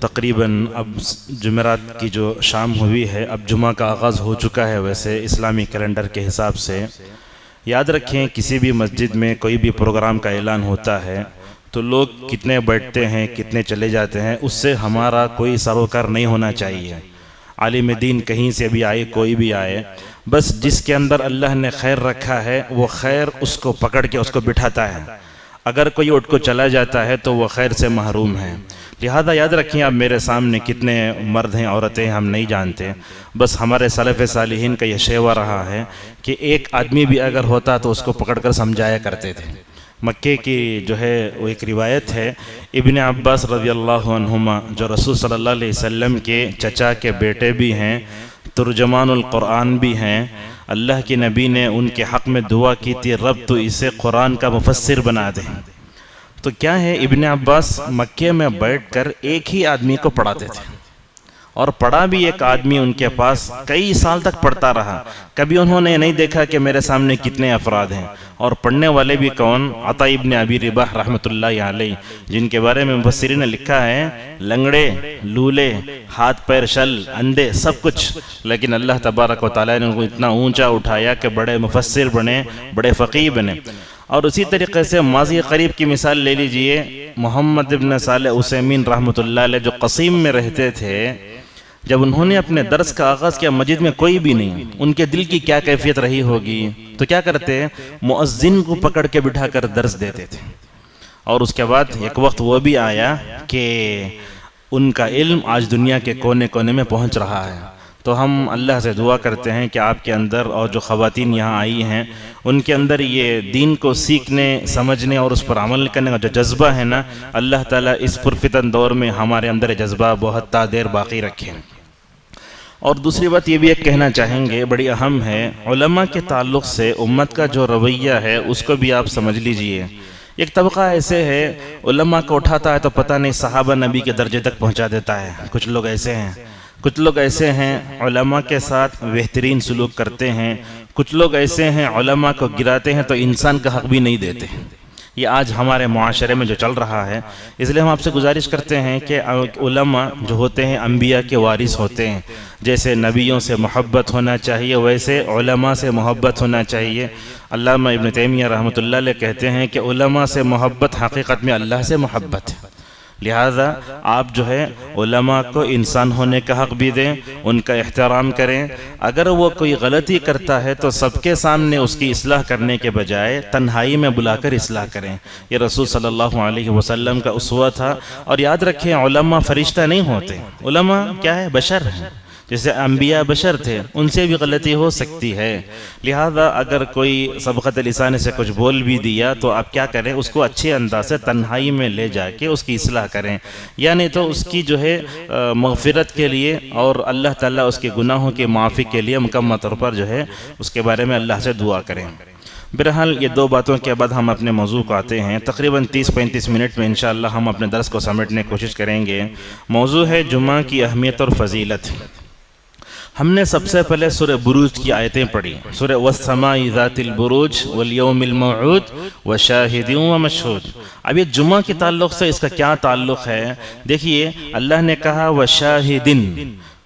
تقریباً اب جمعرات کی جو شام ہوئی ہے، اب جمعہ کا آغاز ہو چکا ہے ویسے اسلامی کیلنڈر کے حساب سے۔ یاد رکھیں کسی بھی مسجد میں کوئی بھی پروگرام کا اعلان ہوتا ہے تو لوگ کتنے بیٹھتے ہیں کتنے چلے جاتے ہیں اس سے ہمارا کوئی سروکار نہیں ہونا چاہیے۔ عالم دین کہیں سے بھی آئے کوئی بھی آئے، بس جس کے اندر اللہ نے خیر رکھا ہے وہ خیر اس کو پکڑ کے اس کو بٹھاتا ہے۔ اگر کوئی اٹھ کو چلا جاتا ہے تو وہ خیر سے محروم ہے۔ لہذا یاد رکھیں آپ میرے سامنے کتنے مرد ہیں عورتیں ہم نہیں جانتے، بس ہمارے سلف صالحین کا یہ شیوہ رہا ہے کہ ایک آدمی بھی اگر ہوتا تو اس کو پکڑ کر سمجھایا کرتے تھے۔ مکے کی جو ہے وہ ایک روایت ہے، ابن عباس رضی اللہ عنہما جو رسول صلی اللہ علیہ وسلم کے چچا کے بیٹے بھی ہیں، ترجمان القرآن بھی ہیں، اللہ کے نبی نے ان کے حق میں دعا کی تھی رب تو اسے قرآن کا مفسر بنا دے۔ تو کیا ہے، ابن عباس مکے میں بیٹھ کر ایک ہی آدمی کو پڑھاتے تھے، اور پڑھا بھی ایک آدمی ان کے پاس کئی سال تک پڑھتا رہا۔ کبھی انہوں نے نہیں دیکھا کہ میرے سامنے کتنے افراد ہیں، اور پڑھنے والے بھی کون؟ عطا ابن ابی رباح رحمۃ اللہ علیہ، جن کے بارے میں مفسرین نے لکھا ہے لنگڑے، لولے، ہاتھ پیر شل، اندھے، سب کچھ، لیکن اللہ تبارک و تعالیٰ نے ان کو اتنا اونچا اٹھایا کہ بڑے مفسر بنے، بڑے فقیہ بنے۔ اور اسی طریقے سے ماضی قریب کی مثال لے لیجئے، محمد ابن صالح عثیمین رحمۃ اللہ علیہ جو قصیم میں رہتے تھے، جب انہوں نے اپنے درس کا آغاز کیا مسجد میں کوئی بھی نہیں، ان کے دل کی کیا کیفیت رہی ہوگی؟ تو کیا کرتے؟ مؤذن کو پکڑ کے بٹھا کر درس دیتے تھے۔ اور اس کے بعد ایک وقت وہ بھی آیا کہ ان کا علم آج دنیا کے کونے کونے میں پہنچ رہا ہے۔ تو ہم اللہ سے دعا کرتے ہیں کہ آپ کے اندر اور جو خواتین یہاں آئی ہیں ان کے اندر یہ دین کو سیکھنے، سمجھنے اور اس پر عمل کرنے کا جو جذبہ ہے نا، اللہ تعالیٰ اس پرفتن دور میں ہمارے اندر جذبہ بہت تا دیر باقی رکھیں۔ اور دوسری بات یہ بھی ایک کہنا چاہیں گے، بڑی اہم ہے، علماء کے تعلق سے امت کا جو رویہ ہے اس کو بھی آپ سمجھ لیجئے۔ ایک طبقہ ایسے ہے علماء کو اٹھاتا ہے تو پتہ نہیں صحابہ نبی کے درجے تک پہنچا دیتا ہے۔ کچھ لوگ ایسے ہیں، کچھ لوگ ایسے ہیں علماء کے ساتھ بہترین سلوک کرتے ہیں، کچھ لوگ ایسے ہیں علماء کو گراتے ہیں تو انسان کا حق بھی نہیں دیتے۔ یہ آج ہمارے معاشرے میں جو چل رہا ہے، اس لیے ہم آپ سے گزارش کرتے ہیں کہ علماء جو ہوتے ہیں انبیاء کے وارث ہوتے ہیں، جیسے نبیوں سے محبت ہونا چاہیے ویسے علماء سے محبت ہونا چاہیے۔ علامہ ابن تیمیہ رحمۃ اللہ علیہ کہتے ہیں کہ علماء سے محبت حقیقت میں اللہ سے محبت ہے۔ لہذا آپ جو ہے علماء کو انسان ہونے کا حق بھی دیں، ان کا احترام کریں۔ اگر وہ کوئی غلطی کرتا ہے تو سب کے سامنے اس کی اصلاح کرنے کے بجائے تنہائی میں بلا کر اصلاح کریں۔ یہ رسول صلی اللہ علیہ وسلم کا اسوہ تھا۔ اور یاد رکھیں علماء فرشتہ نہیں ہوتے، علماء کیا ہے؟ بشر ہیں، جیسے انبیاء بشر تھے، ان سے بھی غلطی ہو سکتی ہے۔ لہذا اگر کوئی سبقت لسان سے کچھ بول بھی دیا تو آپ کیا کریں؟ اس کو اچھے انداز سے تنہائی میں لے جا کے اس کی اصلاح کریں، یعنی تو اس کی جو ہے مغفرت کے لیے اور اللہ تعالیٰ اس کے گناہوں کی معافی کے لیے مکمل طور پر جو ہے اس کے بارے میں اللہ سے دعا کریں۔ بہرحال یہ دو باتوں کے بعد ہم اپنے موضوع کو آتے ہیں۔ تقریباً 30-35 منٹ میں انشاءاللہ ہم اپنے درس کو سمیٹنے کی کوشش کریں گے۔ موضوع ہے جمعہ کی اہمیت اور فضیلت۔ ہم نے سب سے پہلے سورہ بروج کی آیتیں پڑھی، سورہ والسماء ذات البروج والیوم الموعود وشاہد ومشہود۔ اب یہ جمعہ کے تعلق سے اس کا کیا تعلق ہے؟ دیکھیے اللہ نے کہا وشاہدن،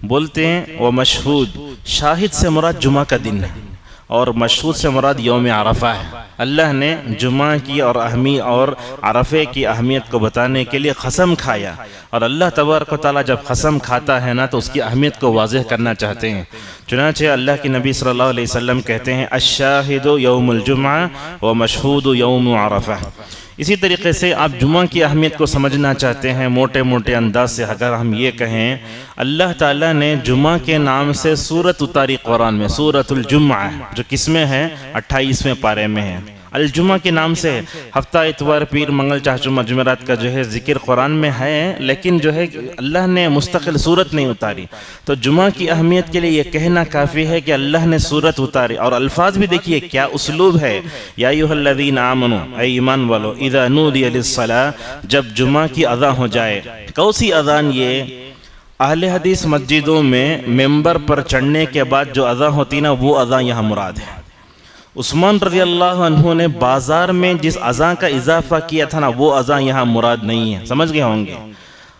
بولتے ہیں ومشہود، شاہد سے مراد جمعہ کا دن ہے اور مشہود سے مراد یوم عرفہ ہے۔ اللہ نے جمعہ کی اور عرفے کی اہمیت کو بتانے کے لیے قسم کھایا، اور اللہ تبارک و تعالیٰ جب قسم کھاتا ہے نا تو اس کی اہمیت کو واضح کرنا چاہتے ہیں۔ چنانچہ اللہ کے نبی صلی اللہ علیہ وسلم کہتے ہیں الشاہد یوم الجمعہ ومشہود یوم عرفہ۔ اسی طریقے سے آپ جمعہ کی اہمیت کو سمجھنا چاہتے ہیں موٹے موٹے انداز سے، اگر ہم یہ کہیں اللہ تعالیٰ نے جمعہ کے نام سے سورت اتاری قرآن میں، سورت الجمعہ، جو کس میں ہے؟ 28ویں پارے میں ہے۔ الجمعہ کے نام سے ہفتہ، اتوار، پیر، منگل، چہارم، جمعرات کا جو ہے ذکر قرآن میں ہے، لیکن جو ہے اللہ نے مستقل صورت نہیں اتاری۔ تو جمعہ کی اہمیت کے لیے یہ کہنا کافی ہے کہ اللہ نے صورت اتاری، اور الفاظ بھی دیکھیے کیا اسلوب ہے، یا ایھا الذین آمنوا، اے ایمان والو، اذا نودی للصلاۃ، جب جمعہ کی اذان ہو جائے۔ کون سی اذان؟ یہ اہل حدیث مسجدوں میں ممبر پر چڑھنے کے بعد جو اذان ہوتی نا، وہ اذان یہاں مراد ہے۔ عثمان رضی اللہ عنہ نے بازار میں جس اذان کا اضافہ کیا تھا نا، وہ اذان یہاں مراد نہیں ہے، سمجھ گئے ہوں گے۔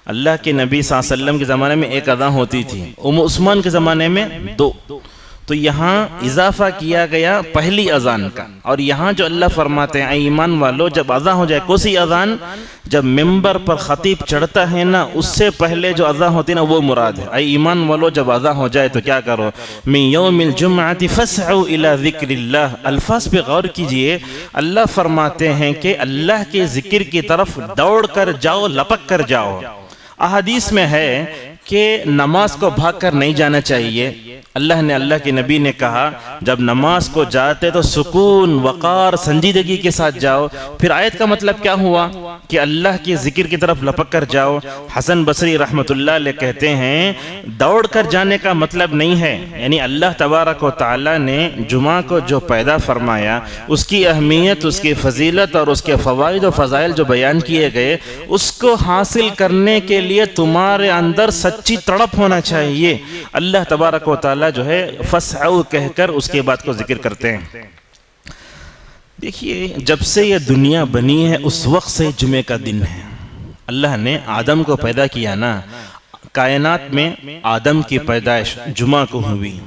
اللہ کے نبی صلی اللہ علیہ وسلم کے زمانے میں ایک اذان ہوتی تھی، عثمان کے زمانے میں 2، تو یہاں اضافہ کیا گیا پہلی اذان کا۔ اور یہاں جو اللہ فرماتے ہیں اے ایمان والو، جب اذان ہو جائے، کوسی اذان؟ جب ممبر پر خطیب چڑھتا ہے نا، اس سے پہلے جو اذان ہوتی ہے نا، وہ مراد ہے۔ اے ایمان والو، جب اذان ہو جائے تو کیا کرو؟ من یوم الجمعۃ فاسعوا الی ذکر اللہ۔ الفاظ پہ غور کیجئے، اللہ فرماتے ہیں کہ اللہ کے ذکر کی طرف دوڑ کر جاؤ، لپک کر جاؤ۔ احادیث میں ہے کہ نماز کو بھاگ کر نہیں جانا چاہیے۔ اللہ کے نبی نے کہا جب نماز کو جاتے تو سکون، وقار، سنجیدگی کے ساتھ جاؤ۔ پھر آیت کا مطلب کیا ہوا کہ اللہ کے ذکر کی طرف لپک کر جاؤ۔ حسن بصری رحمۃ اللہ علیہ کہتے ہیں دوڑ کر جانے کا مطلب نہیں ہے، یعنی اللہ تبارک و تعالی نے جمعہ کو جو پیدا فرمایا، اس کی اہمیت، اس کی فضیلت اور اس کے فوائد و فضائل جو بیان کیے گئے، اس کو حاصل کرنے کے لیے تمہارے اندر سچی تڑپ ہونا چاہیے۔ اللہ تبارک و تعالی جو ہے فسعو کہہ کر اس کے بعد کو ذکر کرتے ہیں۔ دیکھیے، جب سے یہ دنیا بنی ہے اس وقت سے جمعے کا دن ہے۔ اللہ نے آدم کو پیدا کیا نا، کائنات میں آدم کی پیدائش جمعہ کو ہوئی،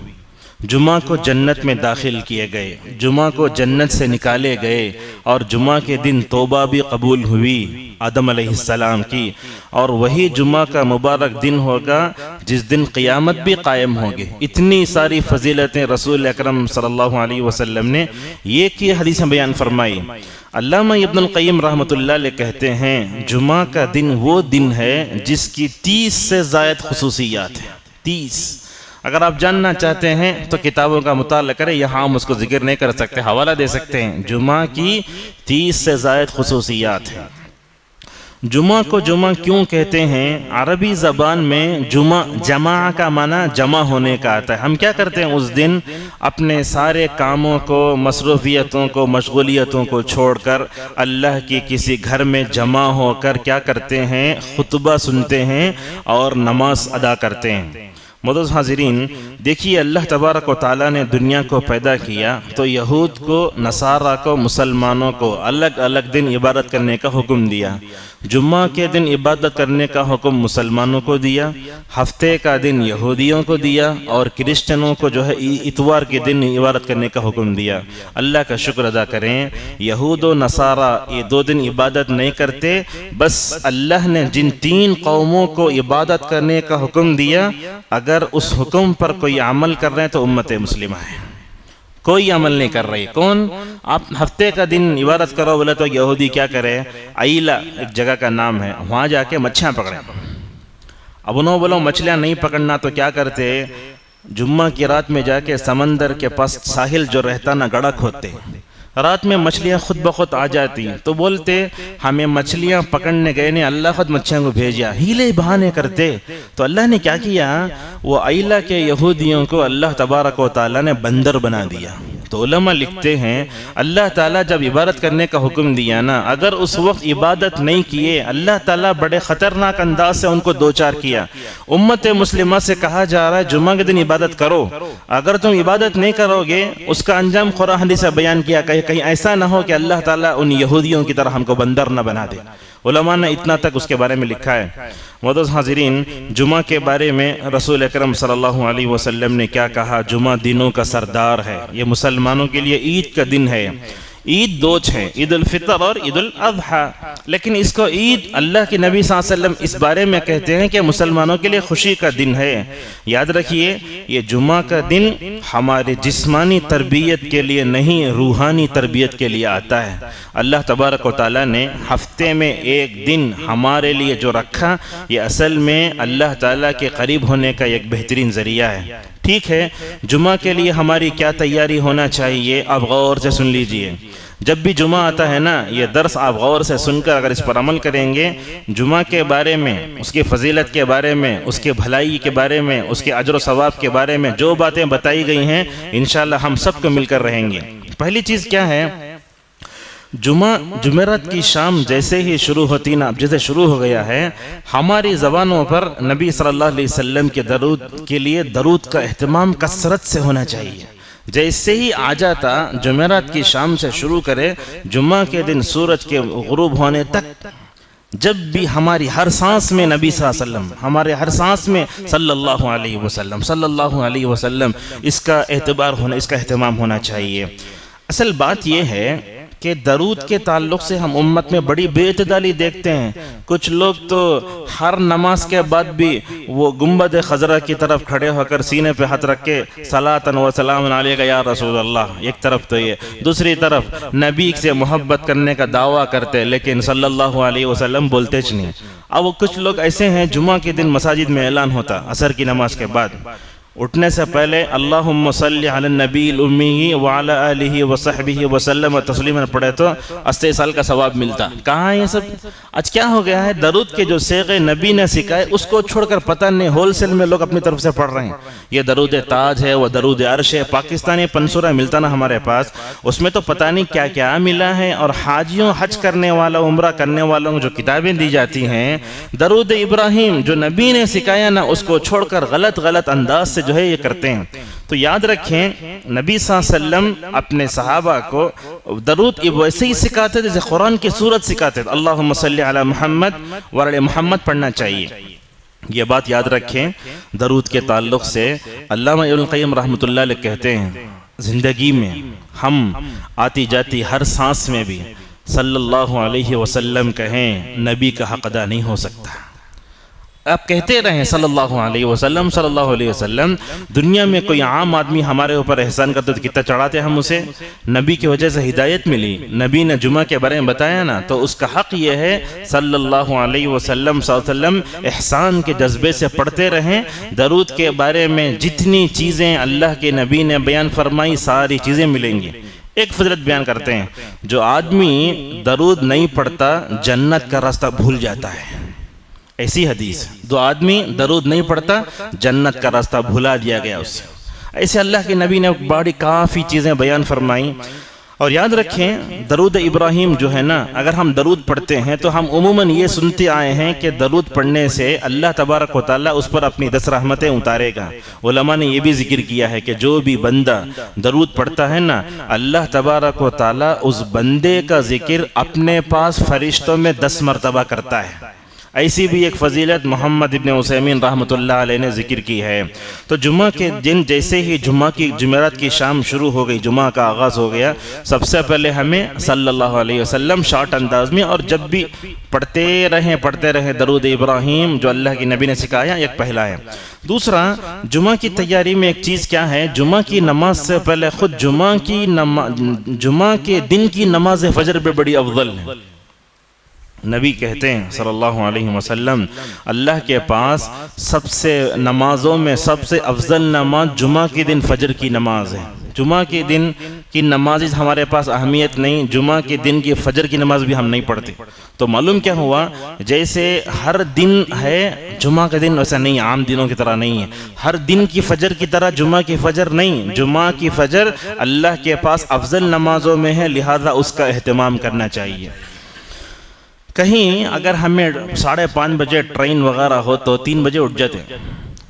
جمعہ کو جنت میں داخل کیے گئے، جمعہ کو جنت سے نکالے گئے، اور جمعہ کے دن توبہ بھی قبول ہوئی آدم علیہ السلام کی، اور وہی جمعہ کا مبارک دن ہوگا جس دن قیامت بھی قائم ہوگی۔ اتنی ساری فضیلتیں رسول اکرم صلی اللہ علیہ وسلم نے یہ کی حدیث میں بیان فرمائی۔ علامہ ابن القیم رحمۃ اللہ علیہ کہتے ہیں جمعہ کا دن وہ دن ہے جس کی 30 سے زائد خصوصیات ہیں۔ 30 اگر آپ جاننا چاہتے ہیں تو کتابوں کا مطالعہ کریں، یہاں ہم اس کو ذکر نہیں کر سکتے، حوالہ دے سکتے ہیں۔ جمعہ کی 30 سے زائد خصوصیات ہیں۔ جمعہ کو جمعہ کیوں کہتے ہیں؟ عربی زبان میں جمعہ جمع کا معنی جمع ہونے کا آتا ہے۔ ہم کیا کرتے ہیں اس دن؟ اپنے سارے کاموں کو، مصروفیتوں کو، مشغولیتوں کو چھوڑ کر اللہ کی کسی گھر میں جمع ہو کر کیا کرتے ہیں؟ خطبہ سنتے ہیں اور نماز ادا کرتے ہیں۔ معزز حاضرین، دیکھیے اللہ تبارک و تعالیٰ نے دنیا کو پیدا کیا تو یہود کو، نصارہ کو، مسلمانوں کو الگ الگ دن عبادت کرنے کا حکم دیا۔ جمعہ کے دن عبادت کرنے کا حکم مسلمانوں کو دیا، ہفتے کا دن یہودیوں کو دیا، اور کرسچنوں کو جو ہے اتوار کے دن عبادت کرنے کا حکم دیا۔ اللہ کا شکر ادا کریں، یہود و نصارہ یہ 2 دن عبادت نہیں کرتے، بس اللہ نے جن 3 قوموں کو عبادت کرنے کا حکم دیا، اگر اس حکم پر کوئی عمل کر رہے ہیں تو امت مسلمہ ہے۔ کوئی عمل نہیں کر رہی۔ کون؟ آپ ہفتے کا دن عبادت کرو بولے تو یہودی کیا کرے؟ عیلا ایک جگہ کا نام ہے، وہاں جا کے مچھلیاں پکڑیں۔ اب انہوں بولو مچھلیاں نہیں پکڑنا تو کیا کرتے؟ جمعہ کی رات میں جا کے سمندر کے پاس ساحل جو رہتا نا، گڑھا کھودتے، رات میں مچھلیاں خود بخود آ جاتی، تو بولتے ہمیں مچھلیاں پکڑنے گئے نے، اللہ خود مچھلیاں کو بھیجا، ہیلے بہانے کرتے۔ تو اللہ نے کیا کیا؟ وہ عیلا کے یہودیوں کو اللہ تبارک و تعالیٰ نے بندر بنا دیا۔ تو علماء لکھتے ہیں اللہ تعالیٰ جب عبادت کرنے کا حکم دیا نا، اگر اس وقت عبادت نہیں کیے، اللہ تعالیٰ بڑے خطرناک انداز سے ان کو 2-4 کیا۔ امت مسلمہ سے کہا جا رہا ہے جمعہ کے دن عبادت کرو، اگر تم عبادت نہیں کرو گے اس کا انجام قرآن حدیث سے بیان کیا، کہیں ایسا نہ ہو کہ اللہ تعالیٰ ان یہودیوں کی طرح ہم کو بندر نہ بنا دے۔ علماء نے اتنا تک اس کے بارے میں لکھا ہے۔ معزز حاضرین، جمعہ کے بارے میں رسول اکرم صلی اللہ علیہ وسلم نے کیا کہا؟ جمعہ دنوں کا سردار ہے، یہ مسلمانوں کے لیے عید کا دن ہے۔ عید 2 ہیں، عید الفطر اور عید الاضحیٰ، لیکن اس کو عید اللہ کے نبی صلی اللہ علیہ وسلم اس بارے میں کہتے ہیں کہ مسلمانوں کے لیے خوشی کا دن ہے۔ یاد رکھیے یہ جمعہ کا دن ہماری جسمانی تربیت کے لیے نہیں، روحانی تربیت کے لیے آتا ہے۔ اللہ تبارک و تعالیٰ نے ہفتے میں ایک دن ہمارے لیے جو رکھا، یہ اصل میں اللہ تعالیٰ کے قریب ہونے کا ایک بہترین ذریعہ ہے۔ ٹھیک ہے، جمعہ کے لیے ہماری کیا تیاری ہونا چاہیے؟ آپ غور سے سن لیجئے۔ جب بھی جمعہ آتا ہے نا، یہ درس آپ غور سے سن کر اگر اس پر عمل کریں گے، جمعہ کے بارے میں، اس کی فضیلت کے بارے میں، اس کے بھلائی کے بارے میں، اس کے اجر و ثواب کے بارے میں جو باتیں بتائی گئی ہیں، انشاءاللہ ہم سب کو مل کر رہیں گے۔ پہلی چیز کیا ہے؟ جمعرات کی شام جیسے ہی شروع ہوتی نا، جیسے شروع ہو گیا ہے، ہماری زبانوں پر نبی صلی اللہ علیہ وسلم کے درود کے لیے درود کا اہتمام کثرت سے ہونا چاہیے۔ جیسے ہی آ جاتا، جمعرات کی شام سے شروع کرے، جمعہ کے دن سورج کے غروب ہونے تک جب بھی ہماری ہر سانس میں نبی صلی اللہ علیہ وسلم، ہمارے ہر سانس میں صلی اللہ علیہ وسلم، صلی اللہ علیہ وسلم، اس کا اعتبار ہونا، اس کا اہتمام ہونا چاہیے۔ اصل بات یہ ہے کہ درود کے تعلق سے ہم امت میں بڑی بے اعتدالی دیکھتے ہیں۔ کچھ لوگ تو ہر نماز کے بعد بھی وہ گنبد خضرا کی طرف کھڑے ہو کر سینے پہ ہاتھ رکھ کے صلاۃ و سلام علیک یا رسول اللہ، ایک طرف تو یہ، دوسری طرف نبی سے محبت کرنے کا دعویٰ کرتے لیکن صلی اللہ علیہ وسلم بولتے چ نہیں۔ اب وہ کچھ لوگ ایسے ہیں، جمعہ کے دن مساجد میں اعلان ہوتا عصر کی نماز کے بعد، اٹھنے سے پہلے اللہم صلی علی النبی الامی وعلی آلہ وصحبہ وسلم تسلیما پڑھے تو 80 سال کا ثواب ملتا۔ کہاں ہے یہ سب؟ آج کیا ہو گیا ہے، درود کے جو صیغے نبی نے سکھائے اس کو چھوڑ کر پتہ نہیں ہول سیل میں لوگ اپنی طرف سے پڑھ رہے ہیں۔ یہ درود تاج ہے، وہ درود عرش ہے، پاکستانی پنسورہ ملتا نا ہمارے پاس، اس میں تو پتہ نہیں کیا کیا ملا ہے۔ اور حاجیوں، حج کرنے والا، عمرہ کرنے والوں کو جو کتابیں دی جاتی ہیں، درود ابراہیم جو نبی نے سکھایا نا، اس کو چھوڑ کر غلط انداز سے جو ہے یہ کرتے ہیں۔ تو یاد رکھیں، نبی صلی اللہ علیہ وسلم اپنے صحابہ کو درود ویسے ہی سکھاتے جیسے قرآن کی سورت سکھاتے تھے، اللہم صلی علی محمد وعلی محمد پڑھنا چاہیے۔ یہ بات یاد رکھیں۔ درود کے تعلق سے علامہ ابن القیم رحمۃ اللہ علیہ کہتے ہیں، زندگی میں ہم آتی جاتی ہر سانس میں بھی صلی اللہ علیہ وسلم کہیں، نبی کا حق ادا نہیں ہو سکتا۔ آپ کہتے رہیں صلی اللہ علیہ وسلم، صلی اللہ علیہ وسلم۔ دنیا میں کوئی عام آدمی ہمارے اوپر احسان کرتے تو کتنا چڑھاتے ہم اسے؟ نبی کی وجہ سے ہدایت ملی، نبی نے جمعہ کے بارے میں بتایا نا، تو اس کا حق یہ ہے صلی اللہ علیہ وسلم صلی اللہ علیہ وسلم احسان کے جذبے سے پڑھتے رہیں۔ درود کے بارے میں جتنی چیزیں اللہ کے نبی نے بیان فرمائی ساری چیزیں ملیں گی۔ ایک فضیلت بیان کرتے ہیں، جو آدمی درود نہیں پڑھتا جنت کا راستہ بھول جاتا ہے۔ ایسی حدیث، دو آدمی درود نہیں پڑھتا جنت کا راستہ بھلا دیا گیا اسے۔ ایسے اللہ کے نبی نے بڑی کافی چیزیں بیان فرمائیں۔ اور یاد رکھیں، درود ابراہیم جو ہے نا، اگر ہم درود پڑھتے ہیں تو ہم عموماً یہ سنتے آئے ہیں کہ درود پڑھنے سے اللہ تبارک و تعالیٰ اس پر اپنی 10 رحمتیں اتارے گا۔ علماء نے یہ بھی ذکر کیا ہے کہ جو بھی بندہ درود پڑھتا ہے نا، اللہ تبارک و تعالیٰ اس بندے کا ذکر اپنے پاس فرشتوں میں 10 مرتبہ کرتا ہے۔ ایسی بھی ایک فضیلت محمد ابن عثیمین رحمۃ اللہ علیہ نے ذکر کی ہے۔ تو جمعہ کے دن جیسے ہی جمعرات کی شام شروع ہو گئی، جمعہ کا آغاز ہو گیا، سب سے پہلے ہمیں صلی اللہ علیہ وسلم شارٹ انداز میں، اور جب بھی پڑھتے رہیں درود ابراہیم جو اللہ کی نبی نے سکھایا، ایک پہلا ہے۔ دوسرا، جمعہ کی تیاری میں ایک چیز کیا ہے، جمعہ کی نماز سے پہلے خود جمعہ کے دن کی نماز فجر پہ بڑی افضل ہے۔ نبی کہتے ہیں صلی اللہ علیہ وسلم، اللہ کے پاس سب سے نمازوں میں سب سے افضل نماز جمعہ کے دن فجر کی نماز ہے۔ جمعہ کے دن کی نماز ہمارے پاس اہمیت نہیں، جمعہ کے دن کی فجر کی نماز بھی ہم نہیں پڑھتے۔ تو معلوم کیا ہوا، جیسے ہر دن ہے جمعہ کا دن ویسا نہیں، عام دنوں کی طرح نہیں ہے۔ ہر دن کی فجر کی طرح جمعہ کی فجر نہیں، جمعہ کی فجر اللہ کے پاس افضل نمازوں میں ہے، لہذا اس کا اہتمام کرنا چاہیے۔ کہیں اگر ہمیں 5:30 بجے ٹرین وغیرہ ہو تو 3 بجے اٹھ جاتے ہیں،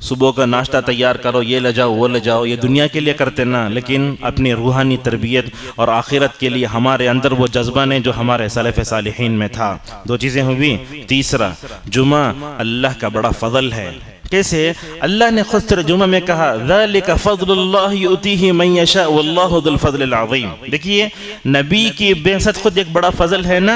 صبح کا ناشتہ تیار کرو، یہ لے جاؤ وہ لے جاؤ، یہ دنیا کے لیے کرتے نا، لیکن اپنی روحانی تربیت اور آخرت کے لیے ہمارے اندر وہ جذبہ نے جو ہمارے سلف صالحین میں تھا۔ 2 چیزیں ہوئی۔ تیسرا، جمعہ اللہ کا بڑا فضل ہے۔ کیسے؟ اللہ نے خود سورہ جمعہ میں کہا ذَلِكَ فَضْلُ اللَّهِ يُؤْتِيهِ مَن يَشَاءُ وَاللَّهُ ذُو الْفَضْلِ الْعَظِيمِ۔ دیکھیے، نبی کی بعثت خود ایک بڑا فضل ہے نا۔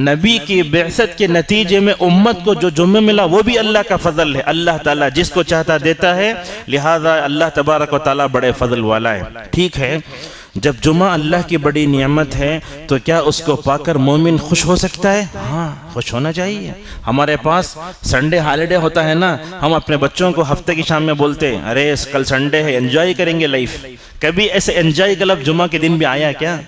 نبی کی بعثت کے نتیجے میں امت کو جو جمعہ ملا وہ بھی اللہ کا فضل ہے۔ اللہ تعالیٰ جس کو چاہتا دیتا ہے، لہذا اللہ تبارک و تعالیٰ بڑے فضل والا ہے۔ ٹھیک ہے، جب جمعہ اللہ کی بڑی نعمت ہے تو کیا اس کو پا کر مومن خوش ہو سکتا ہے؟ ہاں، خوش ہونا چاہیے۔ ہمارے پاس سنڈے ہالیڈے ہوتا ہے نا، ہم اپنے بچوں کو ہفتے کی شام میں بولتے ہیں ارے کل سنڈے ہے، انجوائے کریں گے لائف۔ کبھی ایسے انجوائے کا لفظ جمعہ کے دن بھی آیا کیا؟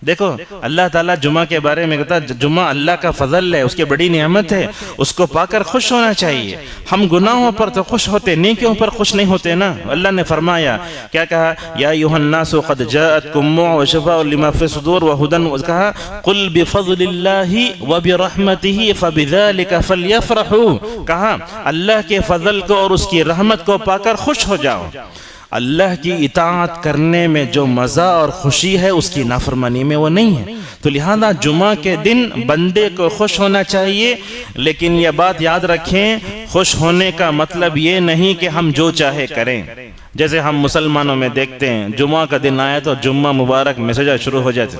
دیکھو، اللہ تعالیٰ جمعہ کے بارے میں کہتا ہے جمعہ اللہ کا فضل ہے، اس کی بڑی نعمت ہے، اس کو پا کر خوش ہونا چاہیے۔ ہم گناہوں پر تو خوش ہوتے، نیکیوں پر خوش نہیں ہوتے نا۔ اللہ نے فرمایا، کیا کہا؟ یا ایھا الناس قد جاءتکم موعظۃ وشفاء لما فی الصدور وہدی، کہا قل بفضل اللہ وبرحمتہ فبذلک فلیفرحوا، کہا اللہ کے فضل کو اور اس کی رحمت کو پا کر خوش ہو جاؤ۔ اللہ کی اطاعت کرنے میں جو مزہ اور خوشی ہے اس کی نافرمانی میں وہ نہیں ہے. تو لہذا جمعہ کے دن بندے کو خوش ہونا چاہیے، لیکن یہ بات یاد رکھیں، خوش ہونے کا مطلب یہ نہیں کہ ہم جو چاہے کریں. جیسے ہم مسلمانوں میں دیکھتے ہیں جمعہ کا دن آیا تو جمعہ مبارک میسج شروع ہو جاتے،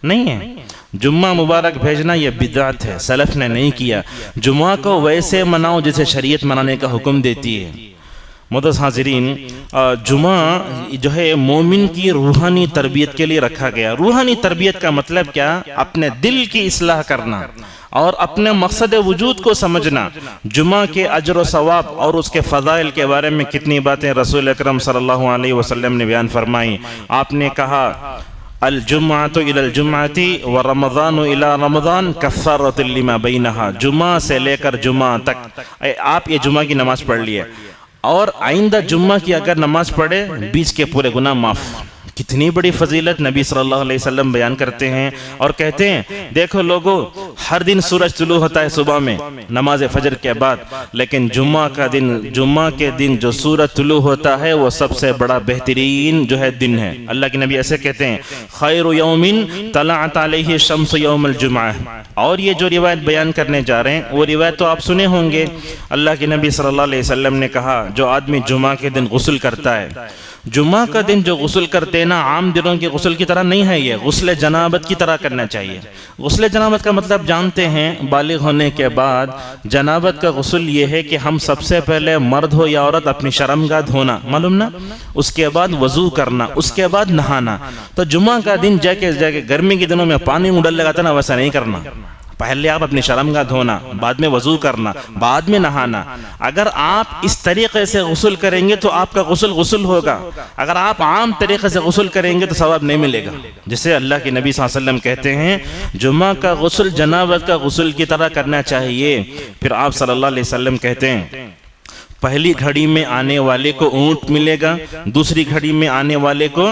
نہیں ہے. جمعہ مبارک بھیجنا یہ بدعت ہے، سلف نے نہیں کیا. جمعہ کو ویسے مناؤ جیسے شریعت منانے کا حکم دیتی ہے. معزز حاضرین، جمعہ جو ہے مومن کی روحانی تربیت کے لیے رکھا گیا. روحانی تربیت کا مطلب کیا؟ اپنے دل کی اصلاح کرنا اور اپنے مقصد وجود کو سمجھنا. جمعہ کے اجر و ثواب اور اس کے فضائل کے بارے میں کتنی باتیں رسول اکرم صلی اللہ علیہ وسلم نے بیان فرمائی. آپ نے کہا الجمعۃ الی الجمعۃ ورمضان الی رمضان کفارۃ لما بینہا. جمعہ سے لے کر جمعہ تک آپ یہ جمعہ کی نماز پڑھ لیے اور آئندہ جمعہ کی اگر نماز پڑھے بیچ کے پورے گناہ معاف. کتنی بڑی فضیلت نبی صلی اللہ علیہ وسلم بیان کرتے ہیں اور کہتے ہیں دیکھو لوگو، ہر دن سورج طلوع ہوتا ہے صبح میں نماز فجر کے بعد، لیکن جمعہ کے دن جو سورج طلوع ہوتا ہے وہ سب سے بڑا بہترین جو ہے دن ہے. اللہ کے نبی ایسے کہتے ہیں خیر یوم طلعت علیہ الشمس یوم الجمعہ. اور یہ جو روایت بیان کرنے جا رہے ہیں وہ روایت تو آپ سنے ہوں گے. اللہ کے نبی صلی اللہ علیہ وسلم نے کہا جو آدمی جمعہ کے دن غسل کرتا ہے، جمعہ کا دن جو غسل کرتے ہیں نا، عام دنوں کے غسل کی طرح نہیں ہے، یہ غسل جنابت کی طرح کرنا چاہیے. غسل جنابت کا مطلب جانتے ہیں، بالغ ہونے کے بعد جنابت کا غسل یہ ہے کہ ہم سب سے پہلے مرد ہو یا عورت اپنی شرمگاہ دھونا، معلوم نا، اس کے بعد وضو کرنا، اس کے بعد نہانا. تو جمعہ کا دن جا کے گرمی کے دنوں میں پانی مڈل لگاتا نا، ویسا نہیں کرنا. پہلے آپ اپنی شرمگاہ دھونا، بعد میں وضو کرنا، بعد میں نہانا. اگر آپ اس طریقے سے غسل کریں گے تو آپ کا غسل ہوگا. اگر آپ عام طریقے سے غسل کریں گے تو ثواب نہیں ملے گا. جسے اللہ کے نبی صلی اللہ علیہ وسلم کہتے ہیں جمعہ کا غسل جنابت کا غسل کی طرح کرنا چاہیے. پھر آپ صلی اللہ علیہ وسلم کہتے ہیں پہلی گھڑی میں آنے والے کو اونٹ ملے گا، دوسری گھڑی میں آنے والے کو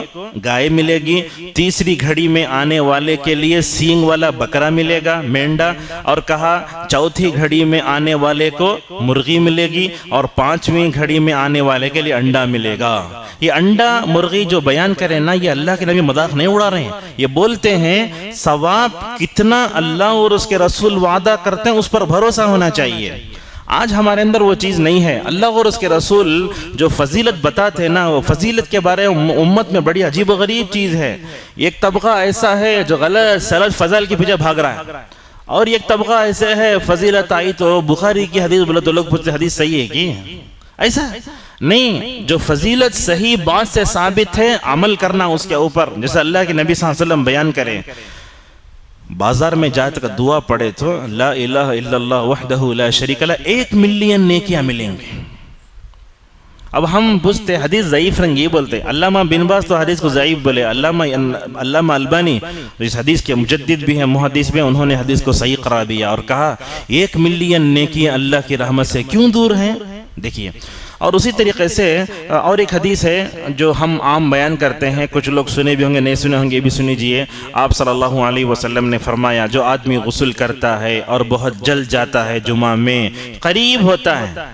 گائے ملے گی، تیسری گھڑی میں آنے والے کے لیے سینگ والا بکرا ملے گا، مینڈا، اور کہا چوتھی گھڑی میں آنے والے کو مرغی ملے گی، اور پانچویں گھڑی میں آنے والے کے لیے انڈا ملے گا. یہ انڈا مرغی جو بیان کریں نا، یہ اللہ کے نبی مذاق نہیں اڑا رہے ہیں. یہ بولتے ہیں ثواب کتنا اللہ اور اس کے رسول وعدہ کرتے ہیں اس پر بھروسہ ہونا چاہیے. آج ہمارے اندر وہ چیز نہیں ہے. اللہ اور اس کے رسول جو فضیلت بتاتے ہیں نا، وہ فضیلت کے بارے میں امت میں بڑی عجیب و غریب چیز ہے. ایک طبقہ ایسا ہے جو غلط سلف فضائل کے پیچھے بھاگ رہا ہے، اور ایک طبقہ ایسا ہے فضیلت آئی تو بخاری کی حدیث بولے تو لوگ پوچھتے حدیث صحیح ہے کی؟ ایسا نہیں. جو فضیلت صحیح بات سے ثابت ہے عمل کرنا اس کے اوپر. جیسے اللہ کے نبی صلی اللہ علیہ وسلم بیان کریں، بازار میں جائے تو دعا پڑھے تو لا الہ الا اللہ وحدہ لا شریک لہ 1 ملین نیکیاں ملیں گے. اب ہم پوچھتے حدیث ضعیف رنگ یہ بولتے. علامہ بن باز تو حدیث کو ضعیف بولے. علامہ البانی اس حدیث کے مجدد بھی ہیں، محدث بھی ہیں، انہوں نے حدیث کو صحیح قرار دیا اور کہا 1 ملین نیکیاں اللہ کی رحمت سے کیوں دور ہیں. دیکھیے، اور اسی طریقے سے اور ایک حدیث ہے جو ہم عام بیان کرتے ہیں، کچھ لوگ سنے بھی ہوں گے، نہیں سنے ہوں گے، یہ بھی سنیجئے. آپ صلی اللہ علیہ وسلم نے فرمایا جو آدمی غسل کرتا ہے اور بہت جلد جاتا ہے جمعہ میں، قریب ہوتا ہے.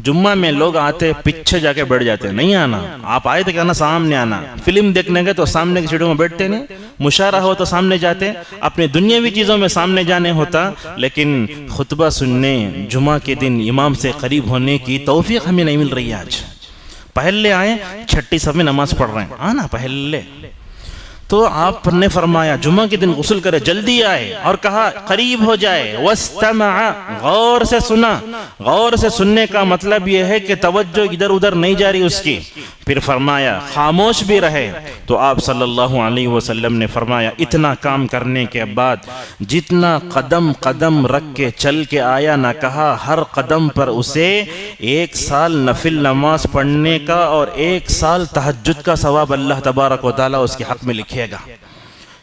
جمعہ میں لوگ آتے پیچھے جا کے بیٹھ جاتے، نہیں آنا. آپ آئے تو کہنا سامنے آنا. فلم دیکھنے گئے تو سامنے کی سیٹوں میں بیٹھتے نہیں، مشاعرہ ہو تو سامنے جاتے. اپنی دنیاوی چیزوں میں سامنے جانے ہوتا، لیکن خطبہ سننے، جمعہ کے دن امام سے قریب ہونے کی توفیق ہمیں نہیں مل رہی ہے. آج پہلے آئے 6ٹھی صف میں نماز پڑھ رہے ہیں، آنا پہلے. تو آپ نے فرمایا جمعہ کے دن غسل کرے، جلدی آئے، اور کہا قریب ہو جائے. واستمع، غور سے سنا. غور سے سننے کا مطلب یہ ہے کہ توجہ ادھر ادھر نہیں جا رہی اس کی. پھر فرمایا خاموش بھی رہے. تو آپ صلی اللہ علیہ وسلم نے فرمایا اتنا کام کرنے کے بعد جتنا قدم قدم رکھ کے چل کے آیا نہ، کہا ہر قدم پر اسے 1 سال نفل نماز پڑھنے کا اور 1 سال تہجد کا ثواب اللہ تبارک و تعالیٰ اس کے حق میں لکھے گا.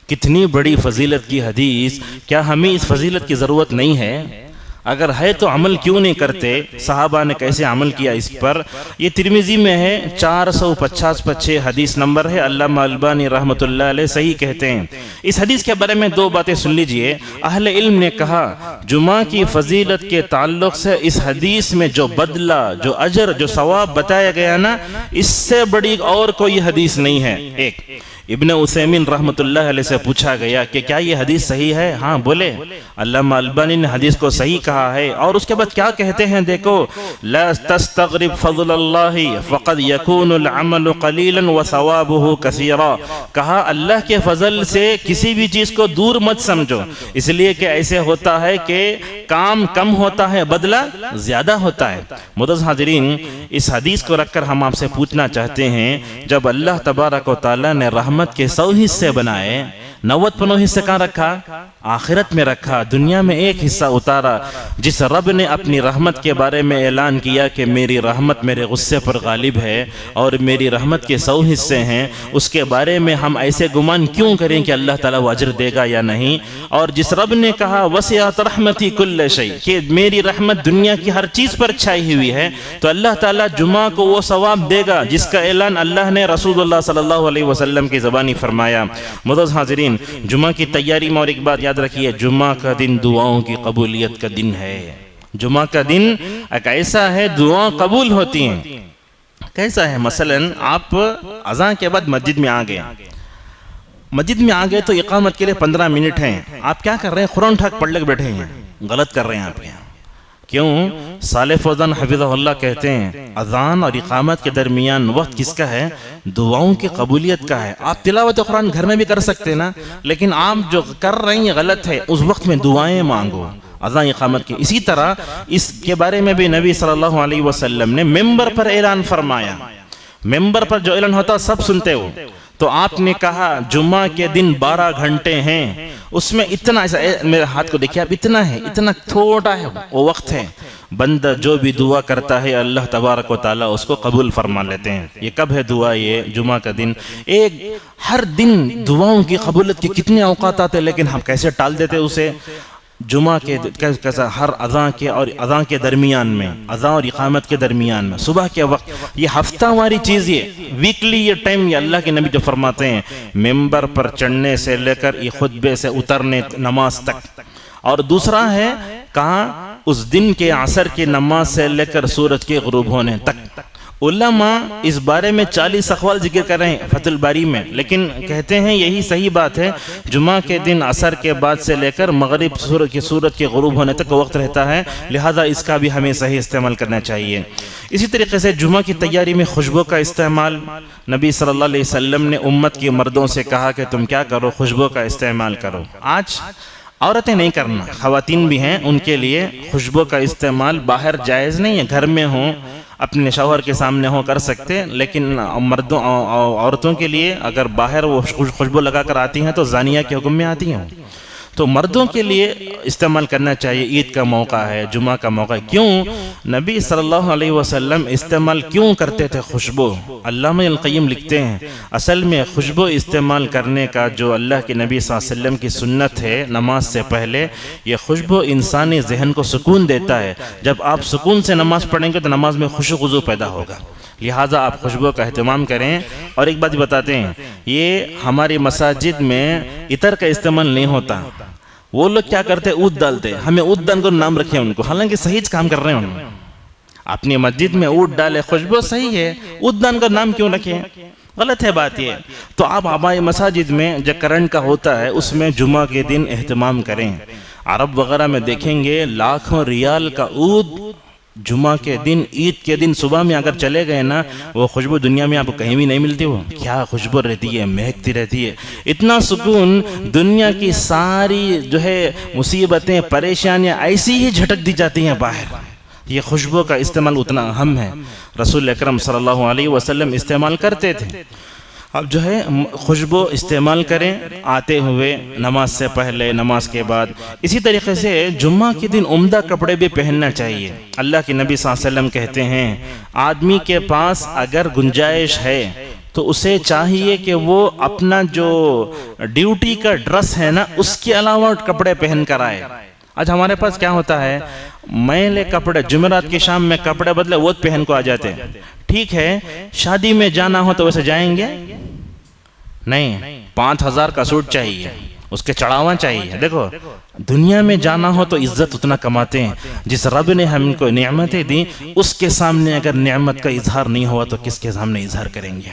کتنی بڑی فضیلت کی حدیث. کیا ہمیں اس فضیلت کی ضرورت نہیں ہے؟ اگر ہے تو عمل کیوں نہیں کرتے؟ صحابہ نے کیسے عمل کیا اس پر؟ یہ ترمذی میں ہے، 450 حدیث نمبر ہے۔ علامہ البانی رحمۃ اللہ علیہ صحیح کہتے ہیں۔ اس حدیث کے بارے میں دو باتیں سن لیجئے۔ اہل علم نے کہا جمعہ کی فضیلت کے تعلق سے اس حدیث میں جو بدلہ، جو اجر، جو ثواب بتایا گیا نا، اس سے بڑی اور کوئی حدیث نہیں ہے۔ ایک ابن عثیمین رحمۃ اللہ علیہ سے پوچھا گیا کہ کیا یہ حدیث صحیح ہے؟ ہاں بولے۔ علامہ البانی نے حدیث کو صحیح کہا ہے، اور اس کے بعد کیا کہتے ہیں دیکھو، لا تستغرب فضل اللہ فقد يكون العمل قلیلا وثوابه کثیرا۔ کہا اللہ کے فضل سے کسی بھی چیز کو دور مت سمجھو، اس لیے کہ ایسے ہوتا ہے کہ کام کم ہوتا ہے، بدلہ زیادہ ہوتا ہے۔ معزز حاضرین، اس حدیث کو رکھ کر ہم آپ سے پوچھنا چاہتے ہیں، جب اللہ تبارک و تعالی نے رحمت کے 100 حصے بنائے، 90 حصے کہاں رکھا؟ آخرت میں رکھا۔ دنیا میں ایک حصہ اتارا۔ جس رب نے اپنی رحمت کے بارے میں اعلان کیا کہ میری رحمت میرے غصے پر غالب ہے اور میری رحمت کے 100 حصے ہیں، اس کے بارے میں ہم ایسے گمان کیوں کریں کہ اللہ تعالیٰ وہ اجر دے گا یا نہیں؟ اور جس رب نے کہا وسعت رحمتی کل شیء، کہ میری رحمت دنیا کی ہر چیز پر چھائی ہوئی ہے، تو اللہ تعالیٰ جمعہ کو وہ ثواب دے گا جس کا اعلان اللہ نے رسول اللہ صلی اللہ علیہ وسلم کی زبانی فرمایا۔ معزز حاضرین، جمعہ کی تیاری میں اور ایک بات یاد رکھیے، جمعہ کا دن دعاؤں کی قبولیت کا دن ہے۔ جمعہ کا دن ایک ایسا ہے دعا قبول ہوتی ہیں۔ کیسا ہے؟ مثلا آپ اذان کے بعد مسجد میں آ گئے تو اقامت کے لیے 15 منٹ ہیں، آپ کیا کر رہے ہیں؟ قرآن ٹھاک پڑھ لے بیٹھے ہیں، غلط کر رہے ہیں آپ یہاں۔ کیوں؟ صالح فوزان حفظہ اللہ کہتے ہیں اذان اور اقامت کے درمیان وقت کس کا ہے؟ دعاؤں کی قبولیت کا ہے۔ آپ تلاوت قرآن گھر میں بھی کر سکتے نا، لیکن آپ جو کر رہے ہیں غلط ہے، اس وقت میں دعائیں مانگو اذان اقامت کی۔ اسی طرح اس کے بارے میں بھی نبی صلی اللہ علیہ وسلم نے ممبر پر اعلان فرمایا۔ ممبر پر جو اعلان ہوتا سب سنتے ہو، تو آپ نے کہا جمعہ کے دن 12 گھنٹے ہیں، اس میں اتنا، ایسا میرے ہاتھ کو دیکھیں آپ، اتنا ہے، اتنا تھوڑا ہے وہ وقت ہے، بندہ جو بھی دعا کرتا ہے اللہ تبارک و تعالیٰ اس کو قبول فرما لیتے ہیں۔ یہ کب ہے دعا؟ یہ جمعہ کا دن۔ ایک ہر دن دعاؤں کی قبولیت کے کتنے اوقات آتے، لیکن ہم کیسے ٹال دیتے اسے؟ جمعہ کے کیسا ہر اذان کے اور اذان کے درمیان میں، اذان اور اقامت کے درمیان میں، صبح کے وقت، یہ ہفتہ واری چیز، یہ ویکلی یہ ٹائم، یہ اللہ کے نبی جو فرماتے ہیں ممبر پر چڑھنے سے لے کر یہ خطبے سے اترنے نماز تک۔ اور دوسرا ہے کہاں؟ اس دن کے عصر کی نماز سے لے کر سورج کے غروب ہونے تک۔ علماء اس بارے میں 40 اقوال ذکر کر رہے ہیں فتح الباری میں، لیکن کہتے ہیں یہی صحیح بات ہے، جمعہ کے دن عصر کے بعد سے لے کر مغرب سورج کے غروب ہونے تک وقت رہتا ہے، لہذا اس کا بھی ہمیں صحیح استعمال کرنا چاہیے۔ اسی طریقے سے جمعہ کی تیاری میں خوشبو کا استعمال، نبی صلی اللہ علیہ وسلم نے امت کے مردوں سے کہا کہ تم کیا کرو؟ خوشبو کا استعمال کرو۔ آج عورتیں نہیں کرنا، خواتین بھی ہیں، ان کے لیے خوشبو کا استعمال باہر جائز نہیں ہے، گھر میں ہوں، اپنے شوہر کے سامنے ہو کر سکتے، لیکن مردوں عورتوں کے لیے اگر باہر وہ خوشبو لگا کر آتی ہیں تو زانیہ کے حکم میں آتی ہیں، تو مردوں کے لیے استعمال کرنا چاہیے۔ عید کا موقع ہے، جمعہ کا موقع ہے، کیوں نبی صلی اللہ علیہ وسلم استعمال کیوں کرتے تھے خوشبو؟ علامہ القیم لکھتے ہیں اصل میں خوشبو استعمال کرنے کا جو اللہ کے نبی صلی اللہ علیہ وسلم کی سنت ہے نماز سے پہلے، یہ خوشبو انسانی ذہن کو سکون دیتا ہے۔ جب آپ سکون سے نماز پڑھیں گے تو نماز میں خوشو خضو پیدا ہوگا، لہٰذا آپ خوشبو کا اہتمام کریں۔ اور ایک بات بتاتے ہیں، یہ ہماری مساجد میں عطر کا استعمال نہیں ہوتا، وہ لوگ کیا کرتے؟ عود ڈالتے، ہمیں عود دان کو نام رکھے ان کو، حالانکہ صحیح کام کر رہے ہیں انہوں، اپنی مسجد میں عود ڈالے، خوشبو صحیح ہے، عود دان کا نام کیوں رکھے؟ غلط ہے بات یہ۔ تو آپ ہماری مساجد میں جو کرنٹ کا ہوتا ہے اس میں جمعہ کے دن اہتمام کریں۔ عرب وغیرہ میں دیکھیں گے لاکھوں ریال کا عود جمعہ کے دن، عید کے دن صبح میں اگر چلے گئے نا، وہ خوشبو دنیا میں آپ کو کہیں بھی نہیں ملتی، وہ کیا خوشبو رہتی ہے، مہکتی رہتی ہے، اتنا سکون، دنیا کی ساری جو ہے مصیبتیں پریشانیاں ایسی ہی جھٹک دی جاتی ہیں باہر۔ یہ خوشبو کا استعمال اتنا اہم ہے، رسول اکرم صلی اللہ علیہ وسلم استعمال کرتے تھے۔ اب جو ہے خوشبو استعمال کریں آتے ہوئے، نماز سے پہلے، نماز کے بعد۔ اسی طریقے سے جمعہ کے دن عمدہ کپڑے بھی پہننا چاہیے۔ اللہ کے نبی صلی اللہ علیہ وسلم کہتے ہیں آدمی کے پاس اگر گنجائش ہے تو اسے چاہیے کہ وہ اپنا جو ڈیوٹی کا ڈریس ہے نا اس کے علاوہ کپڑے پہن کر آئے۔ آج ہمارے پاس کیا ہوتا ہے، میلے کپڑے، جمعرات کی شام میں کپڑے بدلے وہ پہن کو آ جاتے ہیں. ٹھیک ہے، شادی میں جانا ہو تو ویسے جائیں گے نہیں، 5,000 کا سوٹ چاہیے، اس کے چڑھاوا چاہیے. دیکھو دنیا میں جانا ہو تو عزت اتنا کماتے ہیں. جس رب نے ہم کو نعمتیں دی اس کے سامنے اگر نعمت کا اظہار نہیں ہوا تو کس کے سامنے اظہار کریں گے.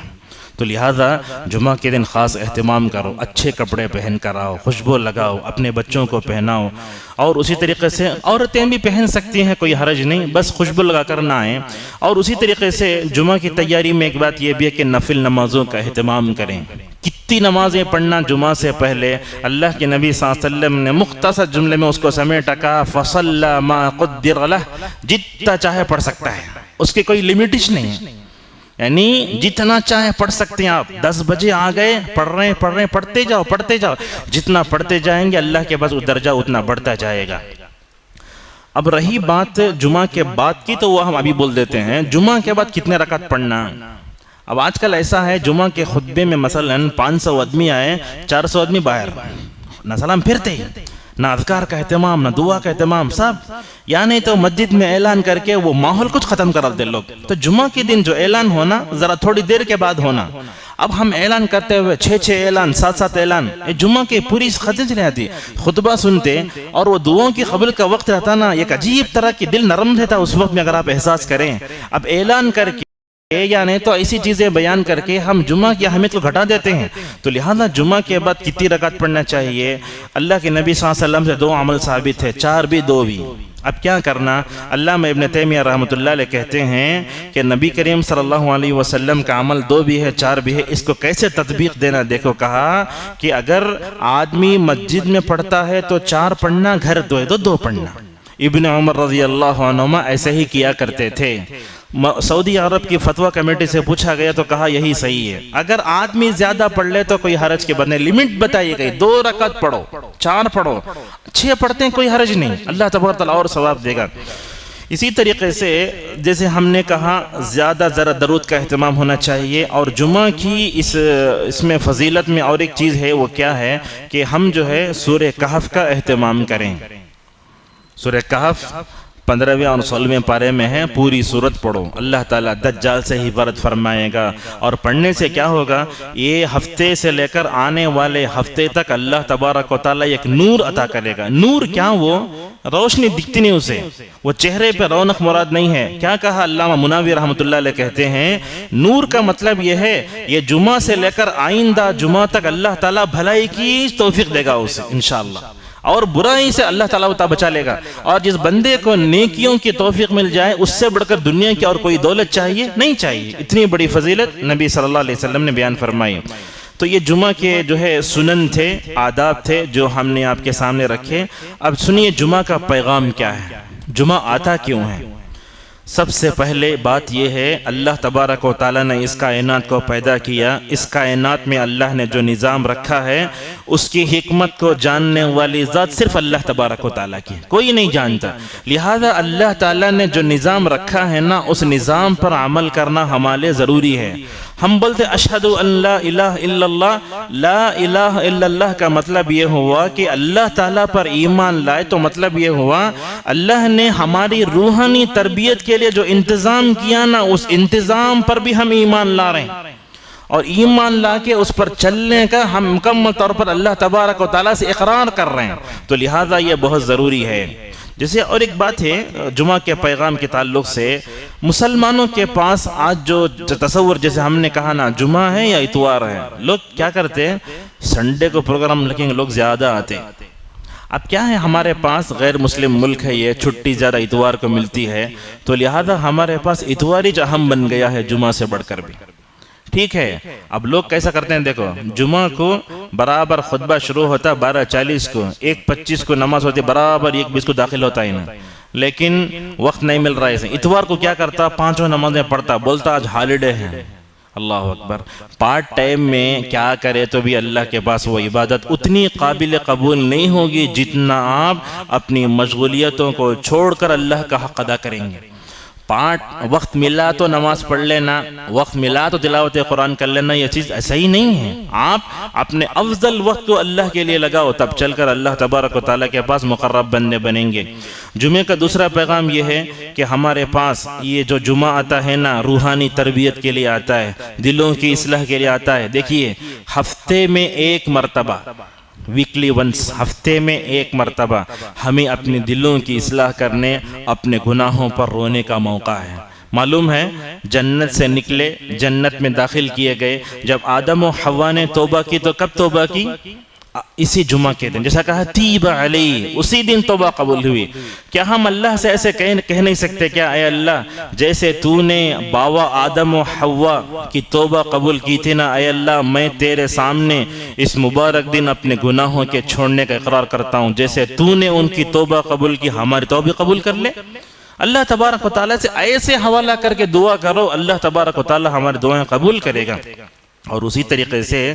تو لہٰذا جمعہ کے دن خاص اہتمام کرو، اچھے کپڑے پہن کر آؤ، خوشبو لگاؤ، اپنے بچوں کو پہناؤ. اور اسی طریقے سے عورتیں بھی پہن سکتی ہیں، کوئی حرج نہیں، بس خوشبو لگا کر نہ آئیں. اور اسی طریقے سے جمعہ کی تیاری میں ایک بات یہ بھی ہے کہ نفل نمازوں کا اہتمام کریں. کتنی نمازیں پڑھنا جمعہ سے پہلے. اللہ کے نبی صلی اللہ علیہ وسلم نے مختصر جملے میں اس کو سمیٹا کہا فَصَلَّى مَا قُدِّرَ لَهُ، جتنا چاہے پڑھ سکتا ہے، اس کی کوئی لمٹش نہیں ہے. یعنی جتنا چاہے پڑھ سکتے ہیں آپ. 10 بجے آ گئے، پڑھ رہے ہیں، پڑھتے جاؤ. جتنا پڑھتے جائیں گے اللہ کے پاس درجہ اتنا بڑھتا جائے گا. اب رہی بات جمعہ کے بعد کی تو وہ ہم ابھی بول دیتے ہیں. جمعہ کے بعد کتنے رکعت پڑھنا. اب آج کل ایسا ہے جمعہ کے خطبے میں مثلا 500 آدمی آئے، 400 آدمی باہر، نہ سلام پھرتے، نہ اذکار کا اہتمام، نہ دعا کا اہتمام، سب. یعنی تو مسجد میں اعلان کر کے وہ ماحول کچھ ختم کر دے لوگ. تو جمعہ کے دن جو اعلان ہونا ذرا تھوڑی دیر کے بعد ہونا. اب ہم اعلان کرتے ہوئے 6 اعلان، 7 اعلان، جمعہ کی پوری خطیں چلی جاتی. خطبہ سنتے اور وہ دعاؤں کی قبول کا وقت رہتا نا، ایک عجیب طرح کی دل نرم رہتا اس وقت میں اگر آپ احساس کریں. اب اعلان کر کے یا نہیں تو ایسی چیزیں بیان کر کے ہم جمعہ کی اہمیت کو گھٹا دیتے ہیں. تو لہذا جمعہ کے بعد کتنی رکعت پڑھنا چاہیے. اللہ کے نبی صلی اللہ علیہ وسلم سے 2 عمل ثابت ہے، 4 بھی 2 بھی. اب کیا کرنا. علامہ ابن تیمیہ رحمۃ اللہ علیہ کہتے ہیں کہ نبی کریم صلی اللہ علیہ وسلم کا عمل 2 بھی ہے، 4 بھی ہے. اس کو کیسے تطبیق دینا دیکھو. کہا کہ اگر آدمی مسجد میں پڑھتا ہے تو 4 پڑھنا، گھر 2 پڑھنا. ابن عمر رضی اللہ عنہما ایسے ہی کیا کرتے تھے. سعودی عرب کی فتویٰ کمیٹی سے پوچھا گیا تو کہا یہی صحیح ہے. اگر آدمی زیادہ پڑھ لے تو کوئی حرج کے بنے، لمٹ بتائی گئی 2 رکعت پڑھو، 4 پڑھو، 6 پڑھتے ہیں کوئی حرج نہیں، اللہ تبارک تعالیٰ اور ثواب دے گا. اسی طریقے سے جیسے ہم نے کہا زیادہ ذرا درود کا اہتمام ہونا چاہیے. اور جمعہ کی اس میں فضیلت میں اور ایک چیز ہے، وہ کیا ہے کہ ہم جو ہے سورہ کہف کا اہتمام کریں. سورہ کہف 15ویں اور 16ویں پارے میں ہے. پوری سورت پڑھو. اللہ تعالیٰ دجال سے حفاظت فرمائے گا. اور پڑھنے سے کیا ہوگا، یہ ہفتے سے لے کر آنے والے ہفتے تک اللہ تبارک و تعالیٰ ایک نور عطا کرے گا. نور کیا، وہ روشنی دکھتی نہیں اسے، وہ چہرے پہ رونق مراد نہیں ہے. کیا کہا علامہ مناوی رحمۃ اللہ علیہ کہتے ہیں نور کا مطلب یہ ہے یہ جمعہ سے لے کر آئندہ جمعہ تک اللہ تعالیٰ بھلائی کی توفیق دے گا اسے انشاءاللہ، اور برائی سے اللہ تعالیٰ بچا لے گا. اور جس بندے کو نیکیوں کی توفیق مل جائے اس سے بڑھ کر دنیا کی اور کوئی دولت چاہیے نہیں چاہیے. اتنی بڑی فضیلت نبی صلی اللہ علیہ وسلم نے بیان فرمائی. تو یہ جمعہ کے جو ہے سنن تھے، آداب تھے جو ہم نے آپ کے سامنے رکھے. اب سنیے جمعہ کا پیغام کیا ہے، جمعہ آتا کیوں ہے. سب سے پہلے بات یہ ہے اللہ تبارک و تعالیٰ نے اس کائنات کو پیدا کیا. اس کائنات میں اللہ نے جو نظام رکھا ہے اس کی حکمت کو جاننے والی ذات صرف اللہ تبارک و تعالیٰ کی، کوئی نہیں جانتا. لہذا اللہ تعالیٰ نے جو نظام رکھا ہے نا اس نظام پر عمل کرنا ہمارے ضروری ہے. ہم بولتے اشہد ان لا الہ الا اللہ، لا الہ الا اللہ کا مطلب یہ ہوا کہ اللہ تعالیٰ پر ایمان لائے. تو مطلب یہ ہوا اللہ نے ہماری روحانی تربیت کے لیے جو انتظام کیا نا اس انتظام پر بھی ہم ایمان لا رہے ہیں، اور ایمان لا کے اس پر چلنے کا ہم مکمل طور پر اللہ تبارک و تعالیٰ سے اقرار کر رہے ہیں. تو لہٰذا یہ بہت ضروری ہے. جیسے اور ایک بات ہے جمعہ کے پیغام کے تعلق سے، مسلمانوں کے پاس آج جو تصور جیسے ہم نے کہا نا جمعہ ہے یا اتوار ہے، لوگ کیا کرتے ہیں سنڈے کو پروگرام لگیں گے، لوگ زیادہ آتے. اب کیا ہے ہمارے پاس غیر مسلم ملک ہے، یہ چھٹی زیادہ اتوار کو ملتی ہے. تو لہذا ہمارے پاس اتوار ہی اہم بن گیا ہے جمعہ سے بڑھ کر بھی. ٹھیک ہے، اب لوگ کیسا کرتے ہیں دیکھو، جمعہ کو برابر خطبہ شروع ہوتا 12:40 کو، 1:25 کو نماز ہوتی، برابر 1:20 کو داخل ہوتا ہی نا، لیکن وقت نہیں مل رہا ہے. اتوار کو کیا کرتا 5 نمازیں پڑھتا، بولتا آج ہالیڈے ہے. اللہ اکبر. پارٹ ٹائم میں کیا کرے تو بھی اللہ کے پاس وہ عبادت اتنی قابل قبول نہیں ہوگی جتنا آپ اپنی مشغولیتوں کو چھوڑ کر اللہ کا حق ادا کریں گے. وقت ملا تو نماز پڑھ لینا، وقت ملا تو تلاوت قرآن کر لینا، یہ چیز ایسا ہی نہیں ہے۔ آپ اپنے افضل وقت کو اللہ کے لیے لگاؤ، تب چل کر اللہ تبارک و تعالیٰ کے پاس مقرب بندے بنیں گے۔ جمعے کا دوسرا پیغام یہ ہے کہ ہمارے پاس یہ جو جمعہ آتا ہے نا، روحانی تربیت کے لیے آتا ہے، دلوں کی اصلاح کے لیے آتا ہے۔ دیکھیے، ہفتے میں ایک مرتبہ، ویکلی ونس، ہفتے میں ایک مرتبہ ہمیں اپنے دلوں کی اصلاح کرنے، اپنے گناہوں پر رونے کا موقع ہے۔ معلوم ہے جنت سے نکلے، جنت میں داخل کیے گئے، جب آدم و حوا نے توبہ کی تو کب توبہ کی؟ اسی جمعہ کے دن، جیسا کہا تیب علی، اسی دن توبہ قبول ہوئی۔ کیا ہم اللہ سے ایسے کہہ نہیں سکتے کیا اے اللہ جیسے تو نے باوا آدم و حوا کی توبہ قبول کی تھی نا، اے اللہ میں تیرے سامنے اس مبارک دن اپنے گناہوں کے چھوڑنے کا اقرار کرتا ہوں، جیسے تو نے ان کی توبہ قبول کی، ہماری توبہ بھی قبول کر لے۔ اللہ تبارک و تعالیٰ سے ایسے حوالہ کر کے دعا کرو، اللہ تبارک و تعالیٰ ہماری دعائیں قبول کرے گا۔ اور اسی طریقے سے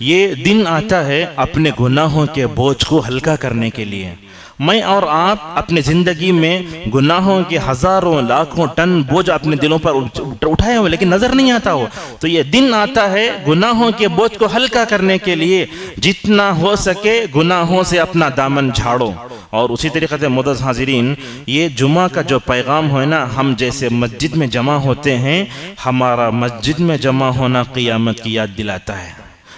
یہ دن آتا ہے اپنے گناہوں کے بوجھ کو ہلکا کرنے کے لیے۔ میں اور آپ اپنے زندگی میں گناہوں کے ہزاروں لاکھوں ٹن بوجھ اپنے دلوں پر اٹھائے ہوئے لیکن نظر نہیں آتا ہو، تو یہ دن آتا ہے گناہوں کے بوجھ کو ہلکا کرنے کے لیے۔ جتنا ہو سکے گناہوں سے اپنا دامن جھاڑو۔ اور اسی طریقے سے معزز حاضرین، یہ جمعہ کا جو پیغام ہے نا، ہم جیسے مسجد میں جمع ہوتے ہیں، ہمارا مسجد میں جمع ہونا قیامت کی یاد دلاتا ہے۔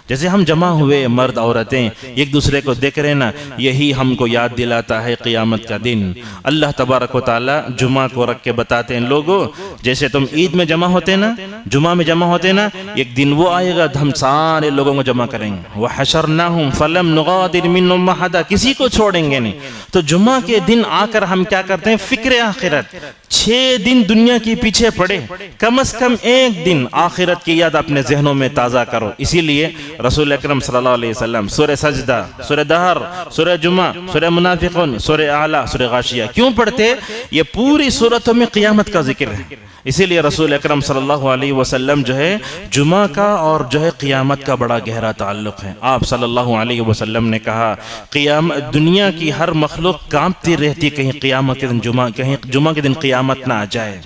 جیسے ہم جمع ہوئے مرد عورتیں ایک دوسرے کو دیکھ رہے نا، یہی ہم کو یاد دلاتا ہے قیامت کا دن۔ اللہ تبارک و تعالیٰ جمعہ کو رکھ کے بتاتے ہیں، لوگوں جیسے تم عید میں جمع ہوتے نا، جمعہ میں جمع ہوتے نا، ایک دن وہ آئے گا ہم سارے لوگوں کو جمع کریں گے، وَحَشَرْنَاهُمْ فَلَمْ نُغَادِرْ مِنْهُمْ أَحَدًا، کسی کو چھوڑیں گے نہیں۔ تو جمعہ کے دن آ کر ہم کیا کرتے ہیں؟ فکر آخرت، 6 دن دنیا کے پیچھے پڑے، کم از کم ایک دن آخرت کی یاد اپنے ذہنوں میں تازہ کرو۔ اسی لیے رسول اکرم صلی اللہ علیہ وسلم سورہ سجدہ، سورہ دہر، سورہ جمعہ، سورہ منافقون، سورہ اعلیٰ، سورہ غاشیہ کیوں پڑھتے؟ یہ پوری سورتوں میں قیامت کا ذکر ہے۔ اسی لیے رسول اکرم صلی اللہ علیہ وسلم جو ہے جمعہ کا اور جو ہے قیامت کا بڑا گہرا تعلق ہے۔ آپ صلی اللہ علیہ وسلم نے کہا دنیا کی ہر مخلوق کانپتی رہتی کہیں قیامت کے دن جمعہ کے دن قیامت نہ آ جائے۔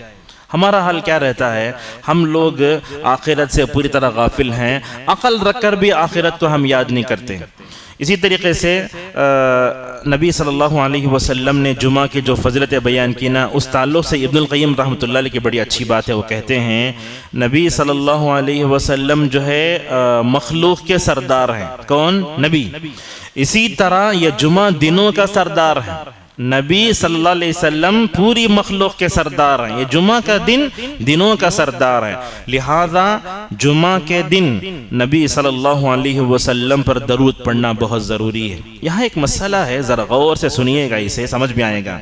ہمارا حال کیا رہتا ہے؟ ہم لوگ آخرت سے پوری طرح غافل ہیں، عقل رکھ کر بھی آخرت کو ہم یاد نہیں کرتے۔ اسی طریقے سے نبی صلی اللہ علیہ وسلم نے جمعہ کی جو فضیلت بیان کی نا، اس تعلق سے ابن القیم رحمۃ اللہ علیہ کی بڑی اچھی بات ہے۔ وہ کہتے ہیں نبی صلی اللہ علیہ وسلم جو ہے مخلوق کے سردار ہیں۔ کون؟ نبی۔ اسی طرح یہ جمعہ دنوں کا سردار ہے۔ نبی صلی اللہ علیہ وسلم پوری مخلوق کے سردار ہیں، یہ جمعہ کا دن دنوں کا سردار ہے۔ لہذا جمعہ کے دن نبی صلی اللہ علیہ وسلم پر درود پڑھنا بہت ضروری ہے۔ یہاں ایک مسئلہ ہے، ذرا غور سے سنیے گا، اسے سمجھ میں آئے گا۔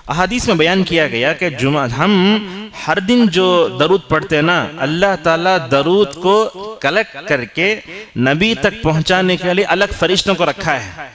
احادیث میں بیان کیا گیا کہ ہم ہر دن جو درود پڑھتے ہیں نا، اللہ تعالیٰ درود کو کلیکٹ کر کے نبی تک پہنچانے کے لیے الگ فرشتوں کو رکھا ہے۔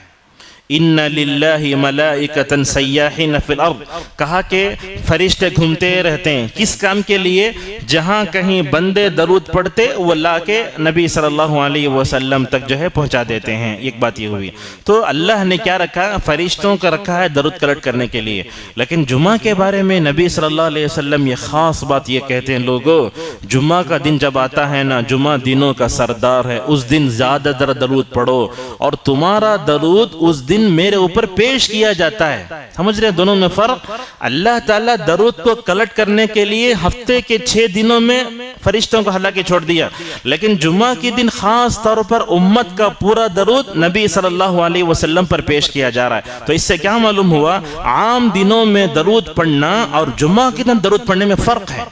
ان للہ ملائکۃ سیاحین فی الارض، کہا کہ فرشتے گھومتے رہتے ہیں، کس کام کے لیے؟ جہاں کہیں بندے درود پڑھتے وہ لا کے نبی صلی اللہ علیہ وسلم تک جو ہے پہنچا دیتے ہیں۔ ایک بات یہ ہوئی، تو اللہ نے کیا رکھا؟ فرشتوں کا رکھا ہے درود کلیکٹ کرنے کے لیے۔ لیکن جمعہ کے بارے میں نبی صلی اللہ علیہ وسلم یہ خاص بات یہ کہتے ہیں، لوگوں جمعہ کا دن جب آتا ہے نا، جمعہ دنوں کا سردار ہے، اس دن زیادہ درود پڑھو، اور تمہارا درود اس دن میرے اوپر پیش کیا جاتا ہے۔ سمجھ رہے دونوں میں فرق؟ اللہ تعالیٰ درود کو کلیکٹ کرنے کے لیے ہفتے کے 6 دنوں میں فرشتوں کو ہلا کے چھوڑ دیا، لیکن جمعہ کی دن خاص طور پر امت کا پورا درود نبی صلی اللہ علیہ وسلم پر پیش کیا جا رہا ہے۔ تو اس سے کیا معلوم ہوا؟ عام دنوں میں درود پڑھنا اور جمعہ کے دن درود پڑھنے میں فرق ہے۔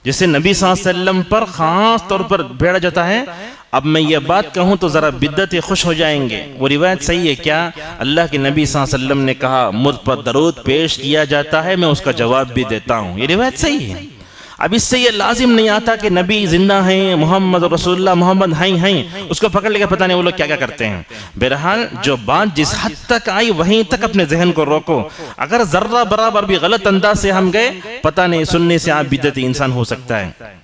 جسے نبی صلی اللہ علیہ وسلم پر خاص طور پر بھیڑا جاتا ہے۔ اب میں یہ بات کہوں تو ذرا بدعتی خوش ہو جائیں گے، وہ روایت صحیح ہے کیا؟ اللہ کے نبی صلی اللہ علیہ وسلم نے کہا مجھ پر درود پیش کیا جاتا ہے، میں اس کا جواب بھی دیتا ہوں، یہ روایت صحیح ہے۔ اب اس سے یہ لازم نہیں آتا کہ نبی زندہ ہیں، محمد رسول اللہ محمد ہیں، اس کو پکڑ لے کے پتہ نہیں وہ لوگ کیا کیا کرتے ہیں۔ بہرحال جو بات جس حد تک آئی وہیں تک اپنے ذہن کو روکو، اگر ذرہ برابر بھی غلط انداز سے ہم گئے، پتہ نہیں سننے سے آپ بدعتی انسان ہو سکتا ہے۔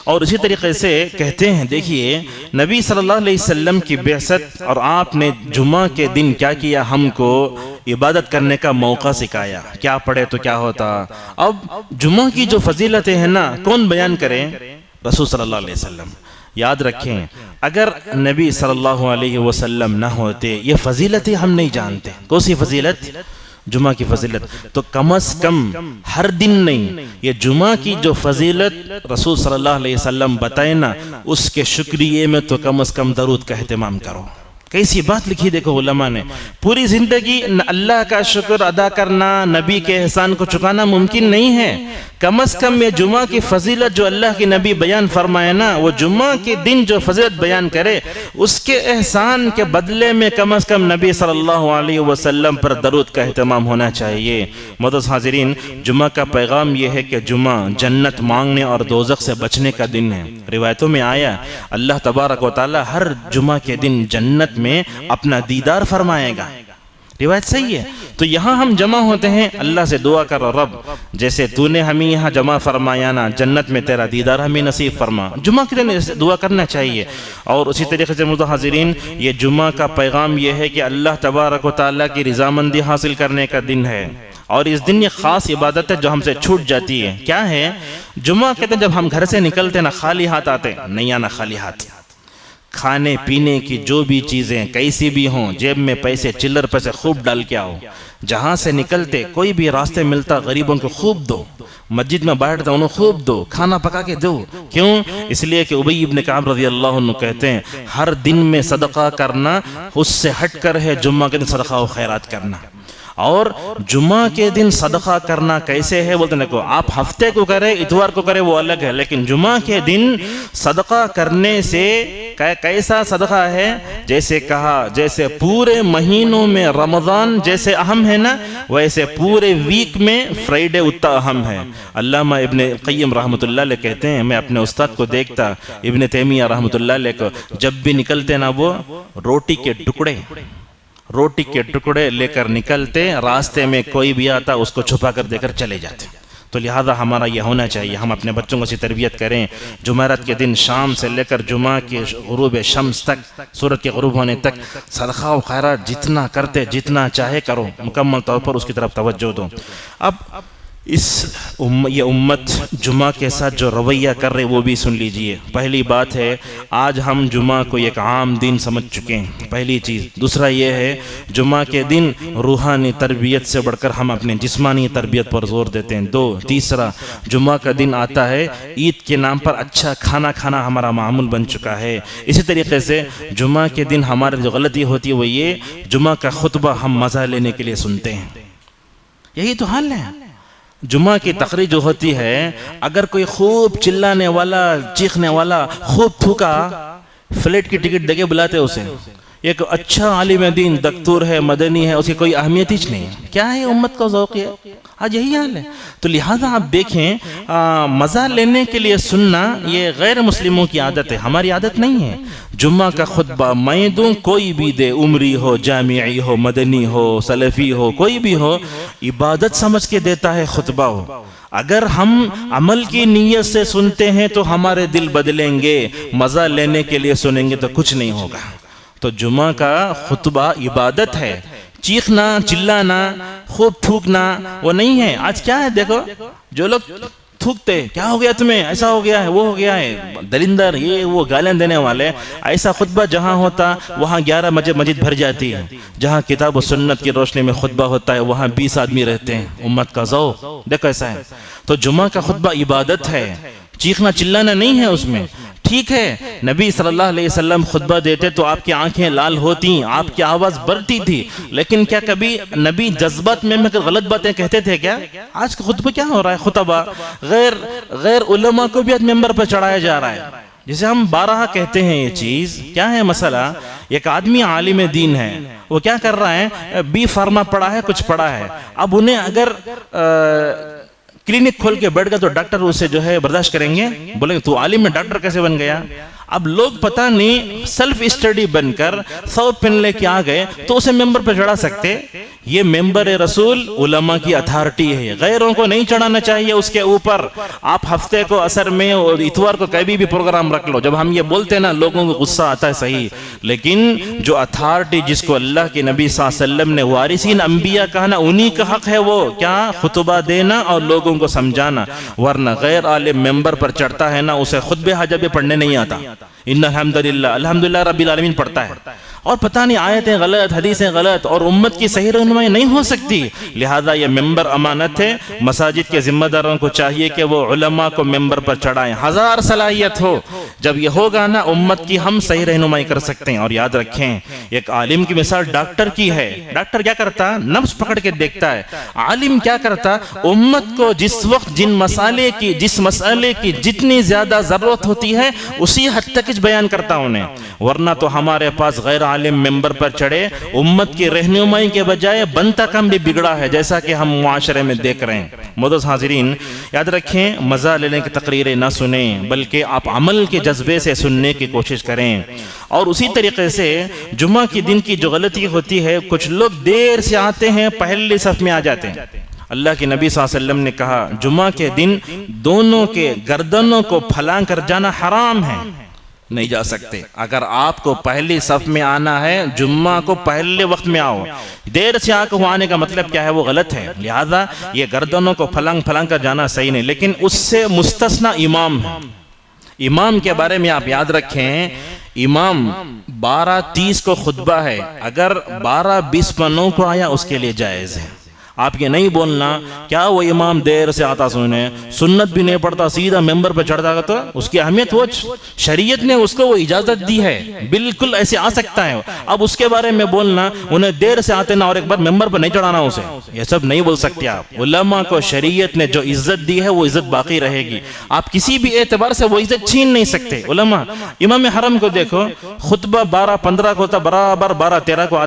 اور اسی طریقے سے کہتے ہیں دیکھیے نبی صلی اللہ علیہ وسلم کی بعثت اور آپ نے جمعہ کے دن کیا کیا، ہم کو عبادت کرنے کا موقع سکھایا، کیا پڑھے تو کیا ہوتا۔ اب جمعہ کی جو فضیلتیں ہیں نا کون بیان کرے؟ رسول صلی اللہ علیہ وسلم۔ یاد رکھیں اگر نبی صلی اللہ علیہ وسلم نہ ہوتے یہ فضیلتیں ہم نہیں جانتے۔ کون سی فضیلت؟ جمعہ کی فضیلت۔ تو کم از کم ہر دن نہیں، یہ جمعہ کی جو فضیلت رسول صلی اللہ علیہ وسلم بتائے نا، اس کے شکریہ میں تو کم از کم درود کا اہتمام کرو۔ کیسی بات لکھی دیکھو علماء نے، پوری زندگی اللہ کا شکر ادا کرنا، نبی کے احسان کو چکانا ممکن نہیں ہے، کم از کم یہ جمعہ کی فضیلت جو اللہ کی نبی بیان فرمائے نا، وہ جمعہ کے دن جو فضیلت بیان کرے اس کے احسان کے بدلے میں کم از کم نبی صلی اللہ علیہ وسلم پر درود کا اہتمام ہونا چاہیے۔ معزز حاضرین، جمعہ کا پیغام یہ ہے کہ جمعہ جنت مانگنے اور دوزخ سے بچنے کا دن ہے۔ روایتوں میں آیا اللہ تبارک و تعالی ہر جمعہ کے دن جنت میں اپنا دیدار فرمائے گا، روایت صحیح ہے۔ تو یہاں ہم جمع ہوتے ہیں، اللہ سے دعا کرو رب جیسے تو نے ہمیں یہاں جمع فرمایا نا، جنت میں تیرا دیدار ہمیں نصیب فرما۔ جمعہ کے دن دعا کرنا چاہیے۔ اور اسی طریقے سے معزز حاضرین، یہ جمعہ کا پیغام یہ ہے کہ اللہ تبارک و تعالیٰ کی رضامندی حاصل کرنے کا دن ہے، اور اس دن یہ خاص عبادت ہے جو ہم سے چھوٹ جاتی ہے۔ کیا ہے؟ جمعہ کے دن جب ہم گھر سے نکلتے نا خالی ہاتھ آتے، نہیں آنا خالی ہاتھ۔ کھانے پینے کی جو بھی چیزیں کیسی بھی ہوں، جیب میں پیسے چلر پیسے خوب ڈال کے آؤ۔ جہاں سے نکلتے کوئی بھی راستے ملتا غریبوں کو خوب دو، مسجد میں بیٹھتا انہوں خوب دو، کھانا پکا کے دو۔ کیوں؟ اس لیے کہ ابی ابن کعب رضی اللہ عنہ کہتے ہیں ہر دن میں صدقہ کرنا اس سے ہٹ کر ہے جمعہ کے دن صدقہ و خیرات کرنا۔ اور جمعہ کے دن صدقہ کرنا کیسے ہے بولتے ہیں، آپ ہفتے کو کرے اتوار کو کرے وہ الگ ہے، لیکن جمعہ کے دن صدقہ کرنے سے کیسا صدقہ ہے؟ جیسے کہا جیسے پورے مہینوں میں رمضان جیسے اہم ہے نا، ویسے پورے ویک میں فرائیڈے اتنا اہم ہے۔ علامہ ابن قیم رحمۃ اللہ علیہ کہتے ہیں میں اپنے استاد کو دیکھتا ابن تیمیہ رحمۃ اللہ علیہ کو، جب بھی نکلتے نا وہ روٹی کے ٹکڑے لے کر نکلتے، راستے میں کوئی بھی آتا اس کو چھپا کر دے کر چلے جاتے۔ تو لہذا ہمارا یہ ہونا چاہیے، ہم اپنے بچوں کو اسی تربیت کریں، جمعرات کے دن شام سے لے کر جمعہ کے غروب شمس تک، سورج کے غروب ہونے تک صدقہ و خیرات جتنا کرتے جتنا چاہے کرو، مکمل طور پر اس کی طرف توجہ دو۔ اب یہ امت جمعہ کے ساتھ جو رویہ کر رہے وہ بھی سن لیجئے۔ پہلی بات ہے آج ہم جمعہ کو ایک عام دن سمجھ چکے ہیں، پہلی چیز۔ دوسرا یہ ہے جمعہ کے دن روحانی تربیت سے بڑھ کر ہم اپنے جسمانی تربیت پر زور دیتے ہیں۔ تیسرا جمعہ کا دن آتا ہے عید کے نام پر اچھا کھانا کھانا ہمارا معمول بن چکا ہے۔ اسی طریقے سے جمعہ کے دن ہمارے جو غلطی ہوتی ہے وہ یہ جمعہ کا خطبہ ہم مزہ لینے کے لیے سنتے ہیں، یہی تو حال ہے۔ جمعہ کی تقریر جو ہوتی ہے اگر کوئی خوب چلانے والا چیخنے والا خوب تھوکا، فلیٹ کی ٹکٹ دے کے بلاتے اسے، ایک اچھا عالم دین دکتور ہے مدنی ہے، اس کی کوئی اہمیت ہی نہیں ہے۔ کیا ہے امت کا ذوق ہے؟ آج یہی حال ہے۔ تو لہذا آپ دیکھیں مزہ لینے کے لیے سننا یہ غیر مسلموں کی عادت ہے، ہماری عادت نہیں ہے۔ جمعہ کا خطبہ میں دوں، کوئی بھی دے، عمری ہو، جامعی ہو، مدنی ہو، سلفی ہو، کوئی بھی ہو، عبادت سمجھ کے دیتا ہے خطبہ ہو۔ اگر ہم عمل کی نیت سے سنتے ہیں تو ہمارے دل بدلیں گے، مزہ لینے کے لیے سنیں گے تو کچھ نہیں ہوگا۔ تو جمعہ کا خطبہ عبادت ہے، چیخنا چلانا خوب تھوکنا وہ نہیں ہے۔ آج کیا ہے دیکھو، جو لوگ تھوکتے کیا ہو گیا تمہیں، ایسا ہو گیا ہے، وہ ہو گیا ہے، دلندر یہ وہ گالیاں دینے والے، ایسا خطبہ جہاں ہوتا وہاں 11 بجے مسجد بھر جاتی ہے، جہاں کتاب و سنت کی روشنی میں خطبہ ہوتا ہے وہاں 20 آدمی رہتے ہیں۔ امت کا ذوق دیکھو ایسا ہے۔ تو جمعہ کا خطبہ عبادت ہے، چیخنا چلانا نہیں ہے اس میں۔ ٹھیک ہے نبی صلی اللہ علیہ وسلم خطبہ دیتے تو آپ کی آنکھیں لال ہوتی، آپ کی آواز بڑھتی تھی، لیکن کیا کبھی نبی جذبات میں غلط باتیں کہتے تھے کیا؟ آج کا خطبہ کیا ہو رہا ہے؟ خطبہ غیر علماء کو بھی آج ممبر پر چڑھایا جا رہا ہے، جسے ہم بارہا کہتے ہیں۔ یہ چیز کیا ہے مسئلہ؟ ایک آدمی عالم دین ہے، وہ کیا کر رہا ہے؟ بی فارما پڑھا ہے، کچھ پڑھا ہے، اب انہیں اگر کلینک کھول کے بیٹھ گیا تو ڈاکٹر اسے جو ہے برداشت کریں گے، بولیں گے تو عالم میں ڈاکٹر کیسے بن گیا؟ اب لوگ پتہ نہیں سیلف اسٹڈی بن کر 100 پن لے کے آ گئے تو اسے ممبر پہ چڑھا سکتے؟ یہ ممبر رسول علماء کی اتھارٹی ہے، غیروں کو نہیں چڑھانا چاہیے اس کے اوپر۔ آپ ہفتے کو اثر میں اور اتوار کو کبھی بھی پروگرام رکھ لو، جب ہم یہ بولتے ہیں نا لوگوں کو غصہ آتا ہے صحیح، لیکن جو اتھارٹی جس کو اللہ کے نبی صلی اللہ علیہ وسلم نے وارثین انبیاء کہا نا، انہی کا حق ہے وہ کیا خطبہ دینا اور لوگوں کو سمجھانا، ورنہ غیر عالم ممبر پر چڑھتا ہے نا، اسے خطبہ حاجہ بھی پڑھنے نہیں آتا۔ ان الحمدللہ الحمدللہ رب العالمین پڑھتا ہے، اور پتہ نہیں آیتیں غلط حدیثیں غلط، اور امت کی صحیح رہنمائی نہیں ہو سکتی۔ لہذا یہ ممبر امانت ہے، مساجد کے ذمہ داروں کو چاہیے کہ وہ علماء کو ممبر پر چڑھائیں، ہزار صلاحیت ہو، جب یہ ہوگا نا امت کی ہم صحیح رہنمائی کر سکتے ہیں۔ اور یاد رکھیں ایک عالم کی مثال ڈاکٹر کی ہے، ڈاکٹر کیا کرتا؟ نبض پکڑ کے دیکھتا ہے۔ عالم کیا کرتا؟ امت کو جس وقت جس مسئلے کی جتنی زیادہ ضرورت ہوتی ہے اسی حد تک بیان کرتا انہیں، ورنہ تو ہمارے پاس غیر عالم ممبر پر چڑھے امت کی رہنمائی کے بجائے بنتا کم بھی بگڑا ہے، جیسا کہ ہم معاشرے میں دیکھ رہے ہیں۔ معزز حاضرین، یاد رکھیں مزہ لینے کی تقریریں نہ سنیں، بلکہ آپ عمل کے جذبے سے سننے کی کوشش کریں۔ اور اسی طریقے سے جمعہ کے دن کی جو غلطی ہوتی ہے، کچھ لوگ دیر سے آتے ہیں، پہلی صف میں آ جاتے ہیں۔ اللہ کے نبی صلی اللہ علیہ وسلم نے کہا جمعہ کے دن دونوں کے گردنوں کو پھلانگ کر جانا حرام ہے، نہیں جا سکتے۔ اگر آپ کو پہلی صف میں آنا ہے، جمعہ کو پہلے وقت میں آؤ، دیر سے آنے کا مطلب کیا ہے؟ وہ غلط ہے۔ لہذا یہ گردنوں کو پھلانگ کر جانا صحیح نہیں، لیکن اس سے مستثنا امام ہے۔ امام کے بارے میں آپ یاد رکھیں، امام 12:30 کو خطبہ ہے، اگر 12:20 پر 9 کو آیا اس کے لیے جائز ہے۔ آپ یہ نہیں بولنا کیا وہ امام دیر سے آتا سننے، سنت بھی نہیں پڑھتا، سیدھا ممبر پہ چڑھتا، تو اس کی اہمیت وہ شریعت نے اس کو وہ اجازت دی ہے، بالکل ایسے آ سکتا ہے۔ اب اس کے بارے میں بولنا انہیں دیر سے آتے نا اور ایک بار ممبر پہ نہیں چڑھانا اسے، یہ سب نہیں بول سکتے آپ۔ علماء کو شریعت نے جو عزت دی ہے وہ عزت باقی رہے گی، آپ کسی بھی اعتبار سے وہ عزت چھین نہیں سکتے۔ علماء امام حرم کو دیکھو، خطبہ 12:15 کو ہوتا، برابر 12:13 کو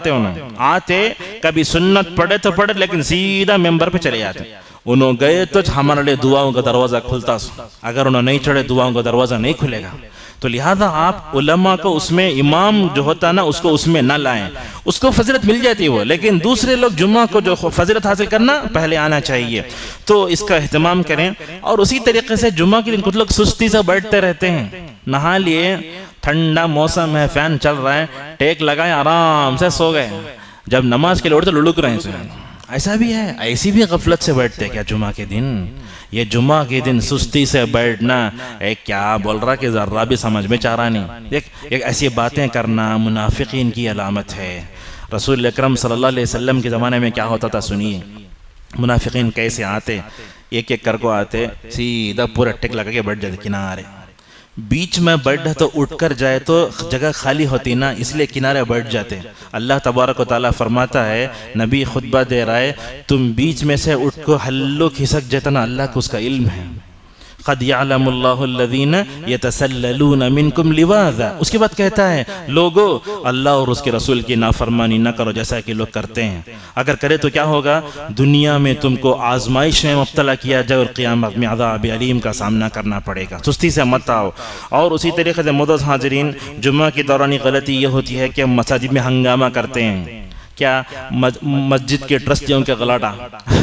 آتے کبھی سنت پڑھے تو پڑھے، لیکن سیدھا ممبر پہ چلے جاتے۔ انہوں گئے تو ہمارے لیے دعاؤں کا دروازہ کھلتا، اگر انہوں نہیں چڑھے دعاؤں کا دروازہ نہیں کھلے گا۔ تو لہذا آپ علماء کو اس میں امام جو ہوتا نا اس کو اس میں نہ لائیں، اس کو فضیلت مل جاتی وہ، لیکن دوسرے لوگ جمعہ کو جو فضیلت حاصل کرنا پہلے آنا چاہیے، تو اس کا اہتمام کریں۔ اور اسی طریقے سے جمعہ کے دن کچھ لوگ سستی سے بیٹھتے رہتے ہیں، نہا لیے، ٹھنڈا موسم ہے، فین چل رہا ہے، ٹیک لگائے آرام سے سو گئے، جب نماز کے لیے اٹھتے لڑک رہے ہیں۔ ایسا بھی ہے، ایسی بھی غفلت سے بیٹھتے کیا جمعہ کے دن؟ یہ جمعہ کے دن سستی سے بیٹھنا ایک کیا بول رہا کہ ذرہ بھی سمجھ میں چاہ رہا نہیں، ایک ایسی باتیں کرنا منافقین کی علامت ہے۔ رسول اکرم صلی اللہ علیہ وسلم کے زمانے میں کیا ہوتا تھا سنیے، منافقین کیسے آتے، ایک ایک کر کو آتے، سیدھا پورا ٹک لگا کے بیٹھ جاتے کنارے، بیچ میں بیٹھا تو اٹھ کر جائے تو جگہ خالی ہوتی نا، اس لیے کنارے بیٹھ جاتے۔ اللہ تبارک و تعالیٰ فرماتا ہے، نبی خطبہ دے رہا ہے، تم بیچ میں سے اٹھ کو ہلو کھسک جاتا نا، اللہ کو اس کا علم ہے۔ قد يعلم اللہ الذین یتسللون منکم لواذا، اس کے بعد کہتا ہے لوگو اللہ اور اس کے رسول کی نافرمانی نہ کرو جیسا کہ لوگ کرتے ہیں، اگر کرے تو کیا ہوگا؟ دنیا میں تم کو آزمائش میں مبتلا کیا جائے اور قیامت میں عذاب علیم کا سامنا کرنا پڑے گا، سستی سے مت آؤ۔ اور اسی طریقے سے معزز حاضرین، جمعہ کی دورانی غلطی یہ ہوتی ہے کہ ہم مساجد میں ہنگامہ کرتے ہیں، کیا مسجد کے ٹرسٹیوں کے غلاٹا،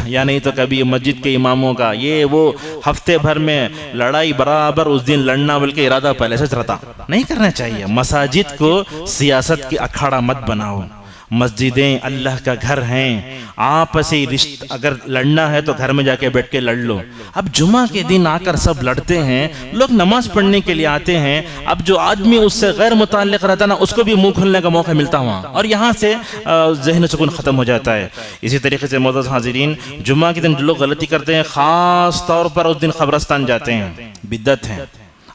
یا نہیں تو کبھی مسجد کے اماموں کا، یہ وہ ہفتے بھر میں لڑائی برابر اس دن لڑنا بلکہ ارادہ پہلے سے رہتا، نہیں کرنا چاہیے۔ مساجد کو سیاست کی اکھاڑا مت بناؤ، مسجدیں اللہ کا گھر ہیں، آپسی رشتہ اگر لڑنا ہے تو گھر میں جا کے بیٹھ کے لڑ لو۔ اب جمعہ کے دن آ کر سب لڑتے ہیں، لوگ نماز پڑھنے کے لیے آتے ہیں، اب جو آدمی اس سے غیر متعلق رہتا نا اس کو بھی منہ کھولنے کا موقع ملتا ہوا، اور یہاں سے ذہن سکون ختم ہو جاتا ہے۔ اسی طریقے سے معزز حاضرین، جمعہ کے دن جو لوگ غلطی کرتے ہیں خاص طور پر اس دن قبرستان جاتے ہیں، بدعت ہے۔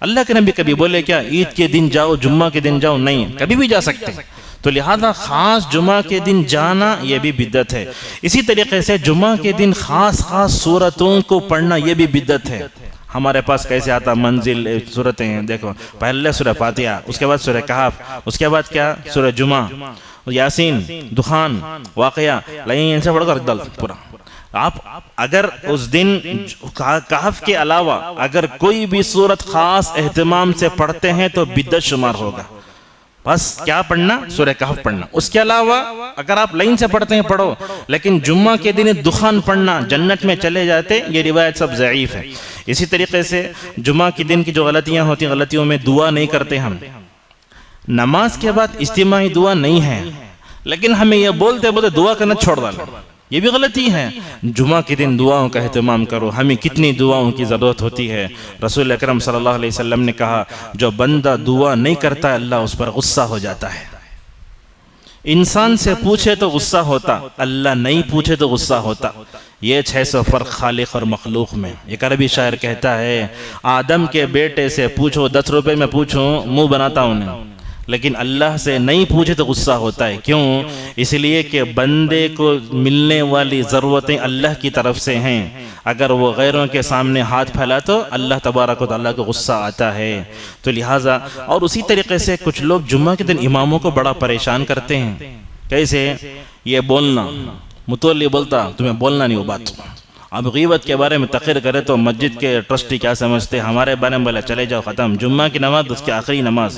اللہ کے نبی کبھی بولے کیا عید کے دن جاؤ جمعہ کے دن جاؤ؟ نہیں، کبھی بھی جا سکتے، تو لہذا خاص جمعہ کے دن جانا یہ بھی بدعت ہے۔ اسی طریقے سے جمعہ کے دن خاص سورتوں کو پڑھنا یہ بھی بدعت ہے۔ ہمارے پاس کیسے آتا منزل سورتیں ہیں، دیکھو پہلے سورہ فاتحہ، اس کے بعد سورہ کہف، اس کے بعد کیا سورہ جمعہ، یاسین، دخان، واقعہ، لائن سے پڑھ کر دل پورا۔ آپ اگر اس دن کہف کے علاوہ اگر کوئی بھی سورت خاص اہتمام سے پڑھتے ہیں تو بدعت شمار ہوگا۔ بس کیا پڑھنا؟ سورہ کہف پڑھنا. اس کے علاوہ اگر آپ لائن سے پڑھتے ہیں پڑھو، لیکن جمعہ کے دن دخان پڑھنا جنت میں چلے جاتے، یہ روایت سب ضعیف ہے. اسی طریقے سے جمعہ کے دن کی جو غلطیاں ہوتی ہیں، غلطیوں میں دعا نہیں کرتے ہم. نماز کے بعد اجتماعی دعا نہیں ہے، لیکن ہمیں یہ بولتے دعا کرنا چھوڑ ڈالو، یہ بھی غلطی ہے. جمعہ کے دن دعاؤں کا اہتمام کرو. ہمیں کتنی دعاؤں کی ضرورت ہوتی ہے. رسول اکرم صلی اللہ علیہ وسلم نے کہا جو بندہ دعا نہیں کرتا اللہ اس پر غصہ ہو جاتا ہے. انسان سے پوچھے تو غصہ ہوتا، اللہ نہیں پوچھے تو غصہ ہوتا. یہ 600 فرق خالق اور مخلوق میں. ایک عربی شاعر کہتا ہے آدم کے بیٹے سے پوچھو 10 روپے میں پوچھوں منہ بناتا ہوں، لیکن اللہ سے نہیں پوچھے تو غصہ ہوتا ہے. کیوں؟ اس لیے کہ بندے کو ملنے والی ضرورتیں اللہ کی طرف سے ہیں. اگر وہ غیروں کے سامنے ہاتھ پھیلا تو اللہ تبارک و تعالیٰ کو غصہ آتا ہے. تو لہٰذا اور اسی طریقے سے کچھ لوگ جمعہ کے دن اماموں کو بڑا پریشان کرتے ہیں. کیسے؟ یہ بولنا، متولی بولتا تمہیں بولنا نہیں وہ بات. اب غیبت کے بارے میں تقریر کرے تو مسجد کے ٹرسٹی کیا سمجھتے، ہمارے بارے میں بولا چلے جاؤ ختم. جمعہ کی نماز اس کی آخری نماز.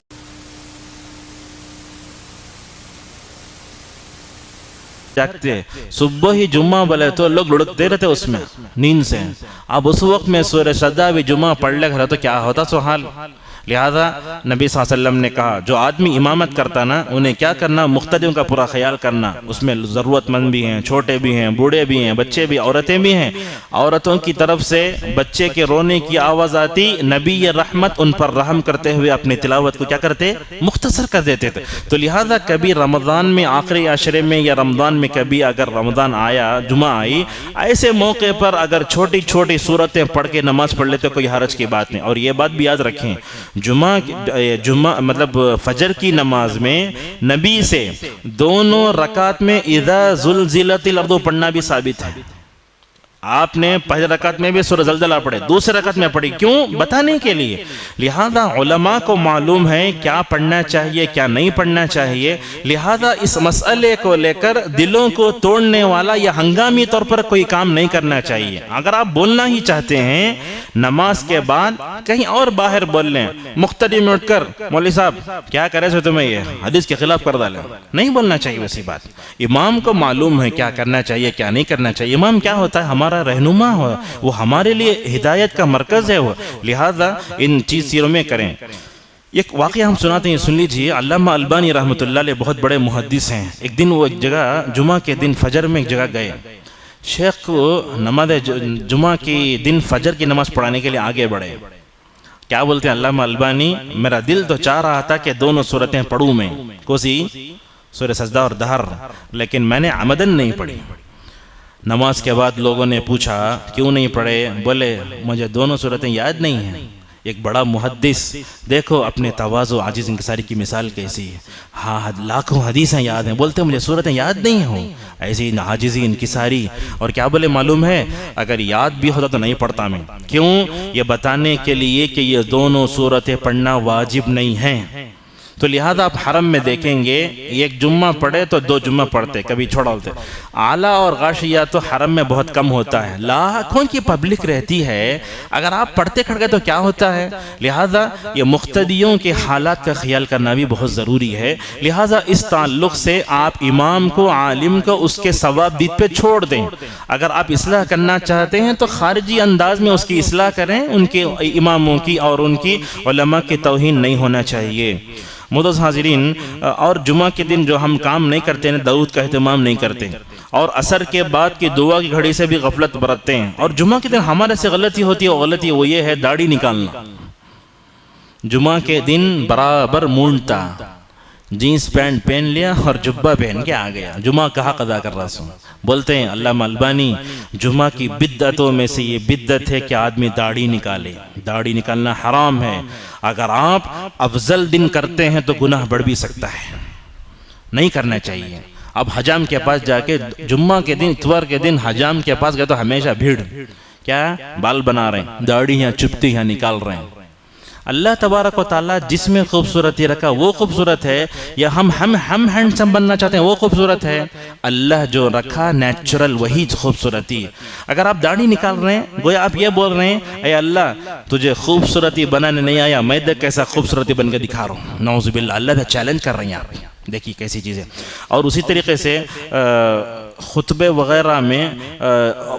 جاگتے صبح ہی جمعہ بولے تو لوگ لڑکتے رہتے اس میں نیند سے. اب اس وقت میں سورہ سجدہ بھی جمعہ پڑھ لے گھر تو کیا ہوتا سو حال. لہذا نبی صلی اللہ علیہ وسلم نے کہا جو آدمی امامت کرتا نا انہیں کیا کرنا، مقتدیوں کا پورا خیال کرنا. اس میں ضرورت مند بھی ہیں، چھوٹے بھی ہیں، بوڑھے بھی ہیں، بچے بھی، عورتیں بھی ہیں. عورتوں کی طرف سے بچے کے رونے کی آواز آتی، نبی رحمت ان پر رحم کرتے ہوئے اپنی تلاوت کو کیا کرتے، مختصر کر دیتے تھے. تو لہذا کبھی رمضان میں آخری عشرے میں یا رمضان میں کبھی اگر رمضان آیا، جمعہ آئی، ایسے موقع پر اگر چھوٹی چھوٹی سورتیں پڑھ کے نماز پڑھ لیتے کوئی حرج کی بات نہیں. اور یہ بات بھی یاد رکھیں جمعہ مطلب فجر کی نماز میں نبی سے دونوں رکعت میں اذا زلزلت الارض پڑھنا بھی ثابت ہے. آپ نے پہلے رکعت میں بھی سورہ زلزلہ پڑھے، دوسرے رکعت میں پڑھی. کیوں؟ بتانے کے لیے. لہذا علماء کو معلوم ہے کیا پڑھنا چاہیے کیا نہیں پڑھنا چاہیے. لہذا اس مسئلے کو لے کر دلوں کو توڑنے والا یا ہنگامی طور پر کوئی کام نہیں کرنا چاہیے. اگر آپ بولنا ہی چاہتے ہیں نماز کے بعد کہیں اور باہر بول لیں، مقتدی میں اٹھ کر مولوی صاحب کیا کرے سو تمہیں یہ حدیث کے خلاف کر ڈالیں، نہیں بولنا چاہیے ویسی بات. امام کو معلوم ہے کیا کرنا چاہیے کیا نہیں کرنا چاہیے. امام کیا ہوتا ہے؟ ہمارا رہنما ہو، وہ ہمارے لیے ہدایت کا مرکز ہے وہ. لہذا ان چیزوں میں کریں. ایک واقعہ ہم سناتے ہیں، سن لیجئے. علامہ البانی رحمۃ اللہ علیہ بہت بڑے محدث ہیں. ایک دن وہ ایک جگہ جمعہ کے دن فجر میں ایک جگہ گئے. شیخ کو نماز جمعہ کی دن فجر کی نماز پڑھانے کے لیے آگے بڑھے. کیا بولتے ہیں علامہ البانی، میرا دل تو چاہ رہا تھا کہ دونوں سورتیں پڑھوں میں، کوسی سورہ سجدہ اور دہر، لیکن میں نے عمدن نہیں پڑھی. نماز کے بعد لوگوں نے پوچھا کیوں نہیں پڑھے؟ بولے مجھے دونوں صورتیں یاد نہیں ہیں. ایک بڑا محدث، دیکھو اپنے تواضع عاجز انکساری کی مثال کیسی ہے. ہاں لاکھوں حدیثیں یاد ہیں، بولتے مجھے صورتیں یاد نہیں ہوں. ایسی عاجزی انکساری. اور کیا بولے معلوم ہے اگر یاد بھی ہوتا تو نہیں پڑھتا میں. کیوں؟ یہ بتانے کے لیے کہ یہ دونوں صورتیں پڑھنا واجب نہیں ہیں. تو لہذا آپ حرم میں دیکھیں گے ایک جمعہ پڑھے تو 2 جمعہ پڑھتے، کبھی چھوڑا ہوتے. اعلیٰ اور غاشیہ تو حرم میں بہت کم ہوتا ہے، لاکھوں کی پبلک رہتی ہے. اگر آپ پڑھتے کھڑ گئے تو کیا ہوتا ہے؟ لہذا یہ مقتدیوں کے حالات کا خیال کرنا بھی بہت ضروری ہے. لہذا اس تعلق سے آپ امام کو، عالم کو اس کے ثواب دید پہ چھوڑ دیں. اگر آپ اصلاح کرنا چاہتے ہیں تو خارجی انداز میں اس کی اصلاح کریں. ان کے اماموں کی اور ان کی علماء کی توہین نہیں ہونا چاہیے. معزز حاضرین، اور جمعہ کے دن جو ہم کام نہیں کرتے ہیں، درود کا اہتمام نہیں کرتے، اور عصر کے بعد کی دعا کی گھڑی سے بھی غفلت برتتے ہیں. اور جمعہ کے دن ہمارے سے غلطی ہوتی ہے، غلطی وہ یہ ہے داڑھی نکالنا. جمعہ کے دن برابر مونڈتا، جینس پینٹ پہن لیا اور جبہ پہن کے آ گیا، جمعہ کا حق ادا کر رہا سوں. بولتے ہیں علامہ البانی جمعہ کی بدعتوں میں سے یہ بدعت ہے کہ آدمی داڑھی نکالے. داڑھی نکالنا حرام ہے. اگر آپ افضل دن کرتے ہیں تو گناہ بڑھ بھی سکتا ہے، نہیں کرنا چاہیے. اب حجام کے پاس جا کے جمعہ کے دن، اتوار کے دن حجام کے پاس گئے تو ہمیشہ بھیڑ، کیا بال بنا رہے ہیں، داڑھی یہاں چپتی یہاں نکال رہے ہیں. اللہ تبارک و تعالیٰ جس میں خوبصورتی رکھا وہ خوبصورت ہے، یا ہم ہینڈسم بننا چاہتے ہیں وہ خوبصورت ہے؟ اللہ جو رکھا نیچرل وہی خوبصورتی۔ اگر آپ داڑھی نکال رہے ہیں گویا آپ یہ بول رہے ہیں اے اللہ تجھے خوبصورتی بنانے نہیں آیا، میں دیکھ کیسا خوبصورتی بن کے دکھا رہا ہوں۔ نعوذ باللہ، اللہ پہ چیلنج کر رہے ہیں آپ، دیکھیے کیسی چیزیں۔ اور اسی طریقے سے خطبے وغیرہ میں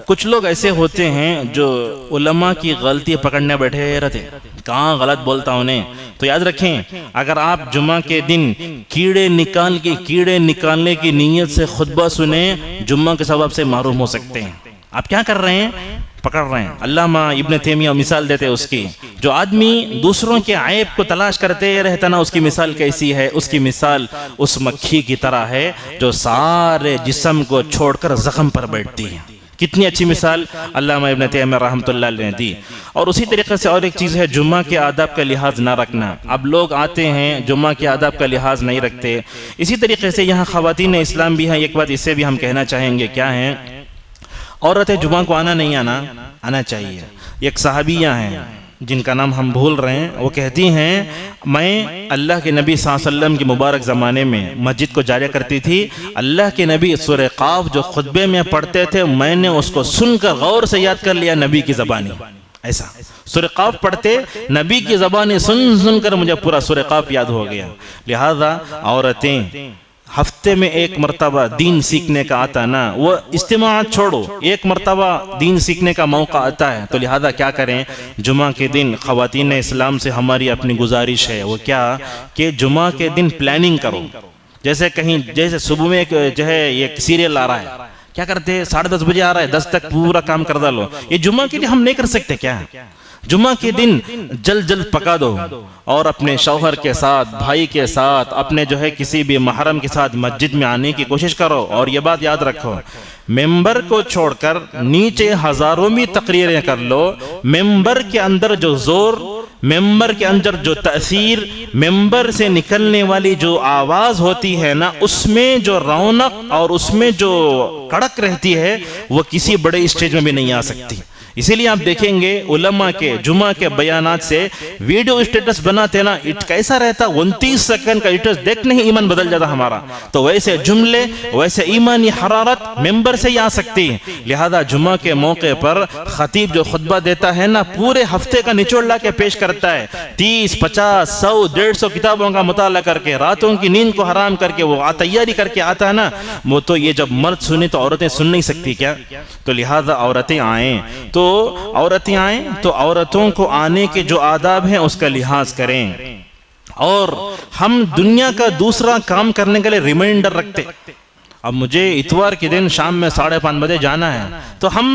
کچھ لوگ ایسے ہوتے ہیں جو علماء کی غلطی پکڑنے بیٹھے رہتے، کہاں غلط بولتا انہیں۔ تو یاد رکھیں اگر آپ جمعہ کے دن کیڑے نکالنے کی نیت سے خطبہ سنیں، جمعہ کے ثواب سے محروم ہو سکتے ہیں۔ آپ کیا کر رہے ہیں؟ پکڑ رہے ہیں۔ علامہ ابن تیمیہ مثال دیتے اس کی، جو آدمی دوسروں کے عیب کو تلاش کرتے رہتا نا، اس کی مثال کیسی ہے؟ اس کی مثال اس مکھی کی طرح ہے جو سارے جسم کو چھوڑ کر زخم پر بیٹھتی ہے۔ کتنی اچھی مثال علامہ ابن تیمیہ رحمۃ اللہ علیہ نے دی۔ اور اسی طریقے سے اور ایک چیز ہے جمعہ کے آداب کا لحاظ نہ رکھنا۔ اب لوگ آتے ہیں جمعہ کے آداب کا لحاظ نہیں رکھتے۔ اسی طریقے سے یہاں خواتین اسلام بھی ہیں، ایک بات اس سے بھی ہم کہنا چاہیں گے، کیا ہے؟ عورتیں جمعہ کو آنا چاہیے۔ ایک صحابیہ ہیں جن کا نام ہم بھول رہے ہیں، وہ کہتی ہیں میں اللہ کے نبی صلی اللہ علیہ وسلم کے مبارک زمانے میں مسجد کو جایا کرتی تھی، اللہ کے نبی سورہ قاف جو خطبے میں پڑھتے تھے میں نے اس کو سن کر غور سے یاد کر لیا نبی کی زبانی۔ ایسا سورہ قاف پڑھتے نبی کی زبانی سن کر مجھے پورا سورہ قاف یاد ہو گیا۔ لہذا عورتیں ہفتے میں ایک مرتبہ دین سیکھنے کا آتا نا، وہ اجتماعات چھوڑو، ایک مرتبہ دین سیکھنے کا موقع آتا ہے، تو لہذا کیا کریں؟ جمعہ کے دن خواتین اسلام سے ہماری اپنی گزارش ہے، وہ کیا کہ جمعہ کے دن پلاننگ کرو۔ جیسے صبح میں ایک سیریل آ رہا ہے، کیا کرتے؟ 10:30 بجے آ رہا ہے، 10 تک پورا کام کر ڈالو۔ یہ جمعہ کے لیے ہم نہیں کر سکتے کیا؟ جمعہ کے دن جلد پکا دو اور اپنے شوہر کے ساتھ، بھائی کے ساتھ، اپنے کسی بھی محرم کے ساتھ مسجد میں آنے کی کوشش کرو۔ اور یہ بات یاد رکھو، ممبر کو چھوڑ کر نیچے ہزاروں بھی تقریریں کر لو، ممبر کے اندر جو زور، ممبر کے اندر جو تأثیر، ممبر سے نکلنے والی جو آواز ہوتی ہے نا، اس میں جو رونق اور اس میں جو کڑک رہتی ہے وہ کسی بڑے اسٹیج میں بھی نہیں آ سکتی۔ اسی لیے آپ دیکھیں گے علماء کے جمعہ کے بیانات سے ویڈیو اسٹیٹس بناتے نا، کیسا رہتا؟ 29 سیکنڈ کا اسٹیٹس دیکھنے ہی ایمان بدل جاتا ہمارا۔ تو ویسے جملے، ویسے ایمانی حرارت ممبر سے ہی آ سکتی۔ لہذا جمعہ کے موقع پر خطیب جو خطبہ دیتا ہے نا، پورے ہفتے کا نچوڑ لا کے پیش کرتا ہے، 30، 50، 100، 150 کتابوں کا مطالعہ کر کے، راتوں کی نیند کو حرام کر کے وہ تیاری کر کے آتا ہے نا، وہ تو یہ جب مرد سنے تو عورتیں سن نہیں سکتی کیا؟ تو لہذا عورتیں آئیں تو عورتوں کو آنے کے جو آداب ہیں اس کا لحاظ کریں۔ اور ہم دنیا کا دوسرا کام کرنے کے لیے ریمائنڈر رکھتے، اب مجھے اتوار کے دن شام میں 5:30 بجے جانا ہے، تو ہم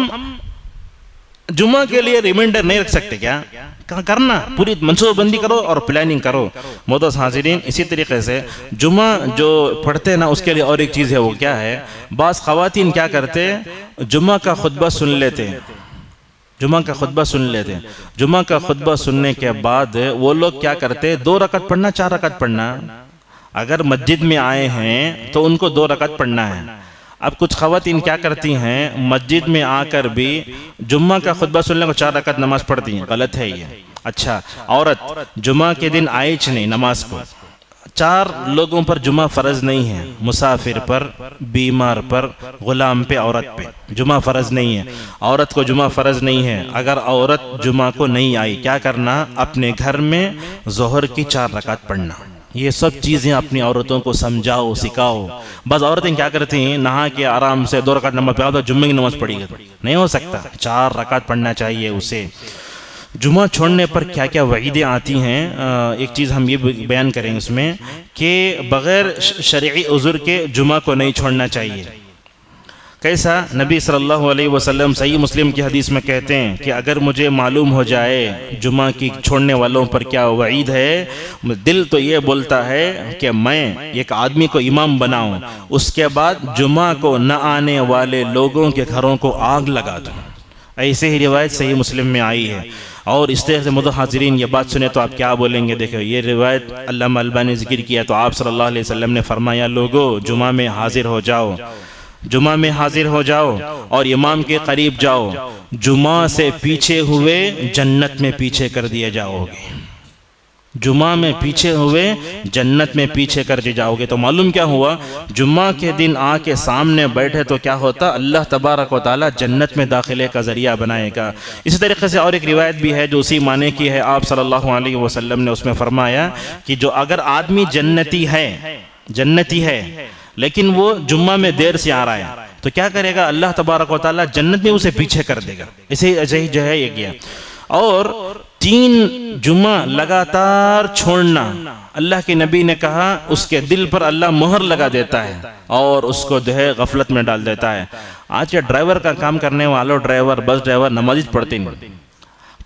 جمعہ کے لیے ریمائنڈر نہیں رکھ سکتے کیا؟ کرنا، پوری منصوبہ بندی کرو اور پلاننگ کرو۔ معزز حاضرین، اسی طریقے سے جمعہ جو پڑھتے ہیں نا اس کے لیے اور ایک چیز ہے، وہ کیا ہے؟ بعض خواتین کیا کرتے؟ جمعہ کا خطبہ سن لیتے، جمعہ کا خطبہ سننے کے بعد وہ لوگ کیا کرتے؟ 2 رکعت پڑھنا، 4 رکعت پڑھنا۔ اگر مسجد میں آئے ہیں تو ان کو 2 رکعت پڑھنا ہے۔ اب کچھ خواتین کیا کرتی ہیں؟ مسجد میں آ کر بھی جمعہ کا خطبہ سننے کو 4 رکعت نماز پڑھتی ہیں، غلط ہے یہ۔ اچھا، عورت جمعہ کے دن آئیچ نہیں نماز کو، 4 لوگوں پر جمعہ فرض نہیں ہے، مسافر پر، بیمار پر، غلام پہ، عورت پہ جمعہ فرض نہیں ہے۔ عورت کو جمعہ فرض نہیں ہے۔ اگر عورت جمعہ کو نہیں آئی، کیا کرنا؟ اپنے گھر میں ظہر کی 4 رکعت پڑھنا۔ یہ سب چیزیں اپنی عورتوں کو سمجھاؤ، سکھاؤ۔ بعض عورتیں کیا کرتی ہیں؟ نہا کے آرام سے 2 رکعت نماز پڑھا تو جمعہ کی نماز پڑھی گئی، نہیں ہو سکتا، 4 رکعت پڑھنا چاہیے اسے۔ جمعہ چھوڑنے پر کیا کیا وعیدیں آتی ہیں، ایک چیز ہم یہ بیان کریں اس میں کہ بغیر شرعی عذر کے جمعہ کو نہیں چھوڑنا چاہیے۔ کیسا؟ نبی صلی اللہ علیہ وسلم صحیح مسلم کی حدیث میں کہتے ہیں کہ اگر مجھے معلوم ہو جائے جمعہ کی چھوڑنے والوں پر کیا وعید ہے، دل تو یہ بولتا ہے کہ میں ایک آدمی کو امام بناؤں، اس کے بعد جمعہ کو نہ آنے والے لوگوں کے گھروں کو آگ لگا دوں۔ ایسے ہی روایت صحیح مسلم میں آئی ہے۔ اور اس طرح سے معزز حاضرین یہ بات سنے تو آپ کیا بولیں گے؟ دیکھو یہ روایت علامہ البانی نے ذکر کیا تو آپ صلی اللہ علیہ وسلم نے فرمایا، لوگو جمعہ میں حاضر ہو جاؤ، جمعہ میں حاضر ہو جاؤ اور امام کے قریب جاؤ، جمعہ سے پیچھے ہوئے جنت میں پیچھے کر دیے جاؤ گے۔ جمعہ میں پیچھے ہوئے جنت میں پیچھے کرتے جاؤ گے۔ تو معلوم کیا ہوا، جمعہ کے دن آ کے سامنے بیٹھے تو کیا ہوتا، اللہ تبارک و تعالی جنت میں داخلے کا ذریعہ بنائے گا۔ اسی طریقے سے اور ایک روایت بھی ہے جو اسی معنی کی ہے، آپ صلی اللہ علیہ وسلم نے اس میں فرمایا کہ جو اگر آدمی جنتی ہے لیکن وہ جمعہ میں دیر سے آ رہا ہے تو کیا کرے گا، اللہ تبارک و تعالی جنت میں اسے پیچھے کر دے گا۔ ایسے ہی جو ہے یہ کیا، اور 3 جمعہ لگاتار چھوڑنا، اللہ کے نبی نے کہا اس کے دل پر اللہ مہر لگا دیتا ہے اور اس کو جو ہے غفلت میں ڈال دیتا ہے۔ آج کے ڈرائیور کا کام کرنے والوں، ڈرائیور، بس ڈرائیور نماز پڑھتے نہیں،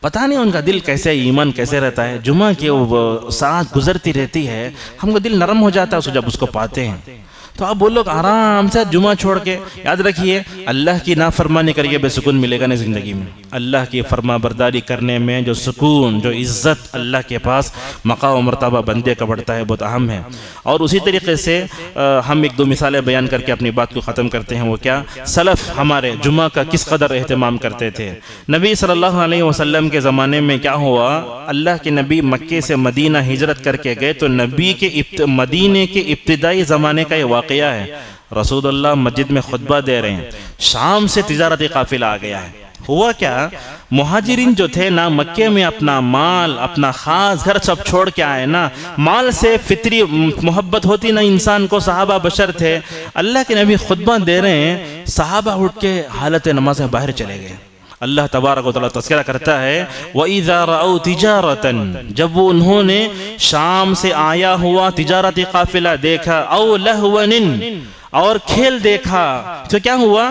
پتہ نہیں ان کا دل کیسے، ایمان کیسے رہتا ہے۔ جمعہ کی وہ ساتھ گزرتی رہتی ہے، ہم کو دل نرم ہو جاتا ہے جب اس کو پاتے ہیں۔ تو آپ وہ لوگ آرام سے جمعہ چھوڑ کے، یاد رکھیے اللہ کی نافرمانی کریے، بے سکون ملے گا نہیں زندگی میں۔ اللہ کی فرما برداری کرنے میں جو سکون، جو عزت اللہ کے پاس مقام و مرتبہ بندے کا بڑھتا ہے، بہت اہم ہے۔ اور اسی طریقے سے ہم 1-2 مثالیں بیان کر کے اپنی بات کو ختم کرتے ہیں۔ وہ کیا، سلف ہمارے جمعہ کا کس قدر اہتمام کرتے تھے۔ نبی صلی اللہ علیہ وسلم کے زمانے میں کیا ہوا، اللہ کے نبی مکے سے مدینہ ہجرت کر کے گئے تو نبی کے مدینے کے ابتدائی زمانے کا یہ واقعہ ہے۔ رسول اللہ مسجد میں خطبہ دے رہے ہیں، شام سے تجارتی قافلہ آ گیا ہے۔ ہوا کیا، مہاجرین جو تھے نا، مکے میں اپنا مال، اپنا خاص گھر سب چھوڑ کے آئے نا، مال سے فطری محبت ہوتی نا انسان کو، صحابہ بشر تھے۔ اللہ کے نبی خطبہ دے رہے ہیں، صحابہ اٹھ کے حالت نماز میں باہر چلے گئے۔ اللہ تبارک و تعالیٰ تذکرہ کرتا ہے، وَإِذَا رَأَوْا تِجَارَةً، جب وہ انہوں نے شام سے آیا ہوا تجارتی قافلہ دیکھا، او لہون، اور کھیل دیکھا، تو کیا ہوا،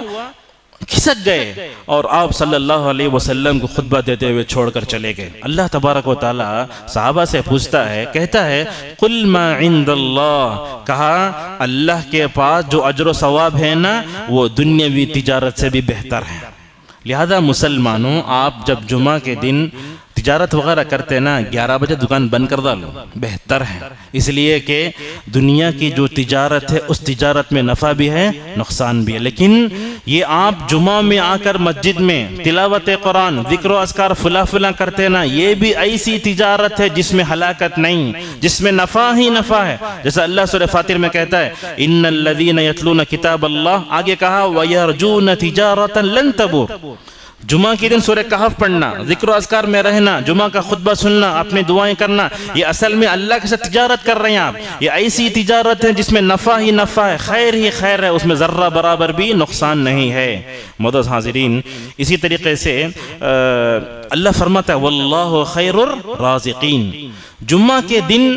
کھسک گئے اور آپ صلی اللہ علیہ وسلم کو خطبہ دیتے ہوئے چھوڑ کر چلے گئے۔ اللہ تبارک و تعالیٰ صحابہ سے پوچھتا ہے، کہتا ہے قُلْ مَا عِنْدَ اللَّهِ، کہا اللہ کے پاس جو اجر و ثواب ہے نا وہ دنیاوی تجارت سے بھی بہتر ہے۔ لہذا مسلمانوں، آپ جب جمعہ کے دن تجارت وغیرہ کرتے نا، 11 بجے دکان بند کر ڈالو، بہتر ہے، اس لیے کہ دنیا کی جو تجارت ہے اس تجارت میں نفع بھی ہے، نقصان بھی ہے۔ لیکن یہ آپ جمعہ میں آ کر مسجد میں تلاوت قرآن، ذکر و اذکار فلاں کرتے نا، یہ بھی ایسی تجارت ہے جس میں ہلاکت نہیں، جس میں نفع ہی نفع ہے۔ جیسا اللہ سورہ فاطر میں کہتا ہے، ان الذین یتلون کتاب اللہ، آگے کہا ویرجون تجارۃ لن تبور۔ جمعہ کے دن سورہ کہف پڑھنا، ذکر و اذکار میں رہنا، جمعہ کا خطبہ سننا، اپنی دعائیں کرنا، یہ اصل میں اللہ کے ساتھ تجارت کر رہے ہیں آپ۔ یہ ایسی تجارت ہے جس میں نفع ہی نفع ہے، خیر ہی خیر ہے، اس میں ذرہ برابر بھی نقصان نہیں ہے۔ معزز حاضرین، اسی طریقے سے اللہ فرماتا ہے واللہ خیر الرازقین، جمعہ کے دن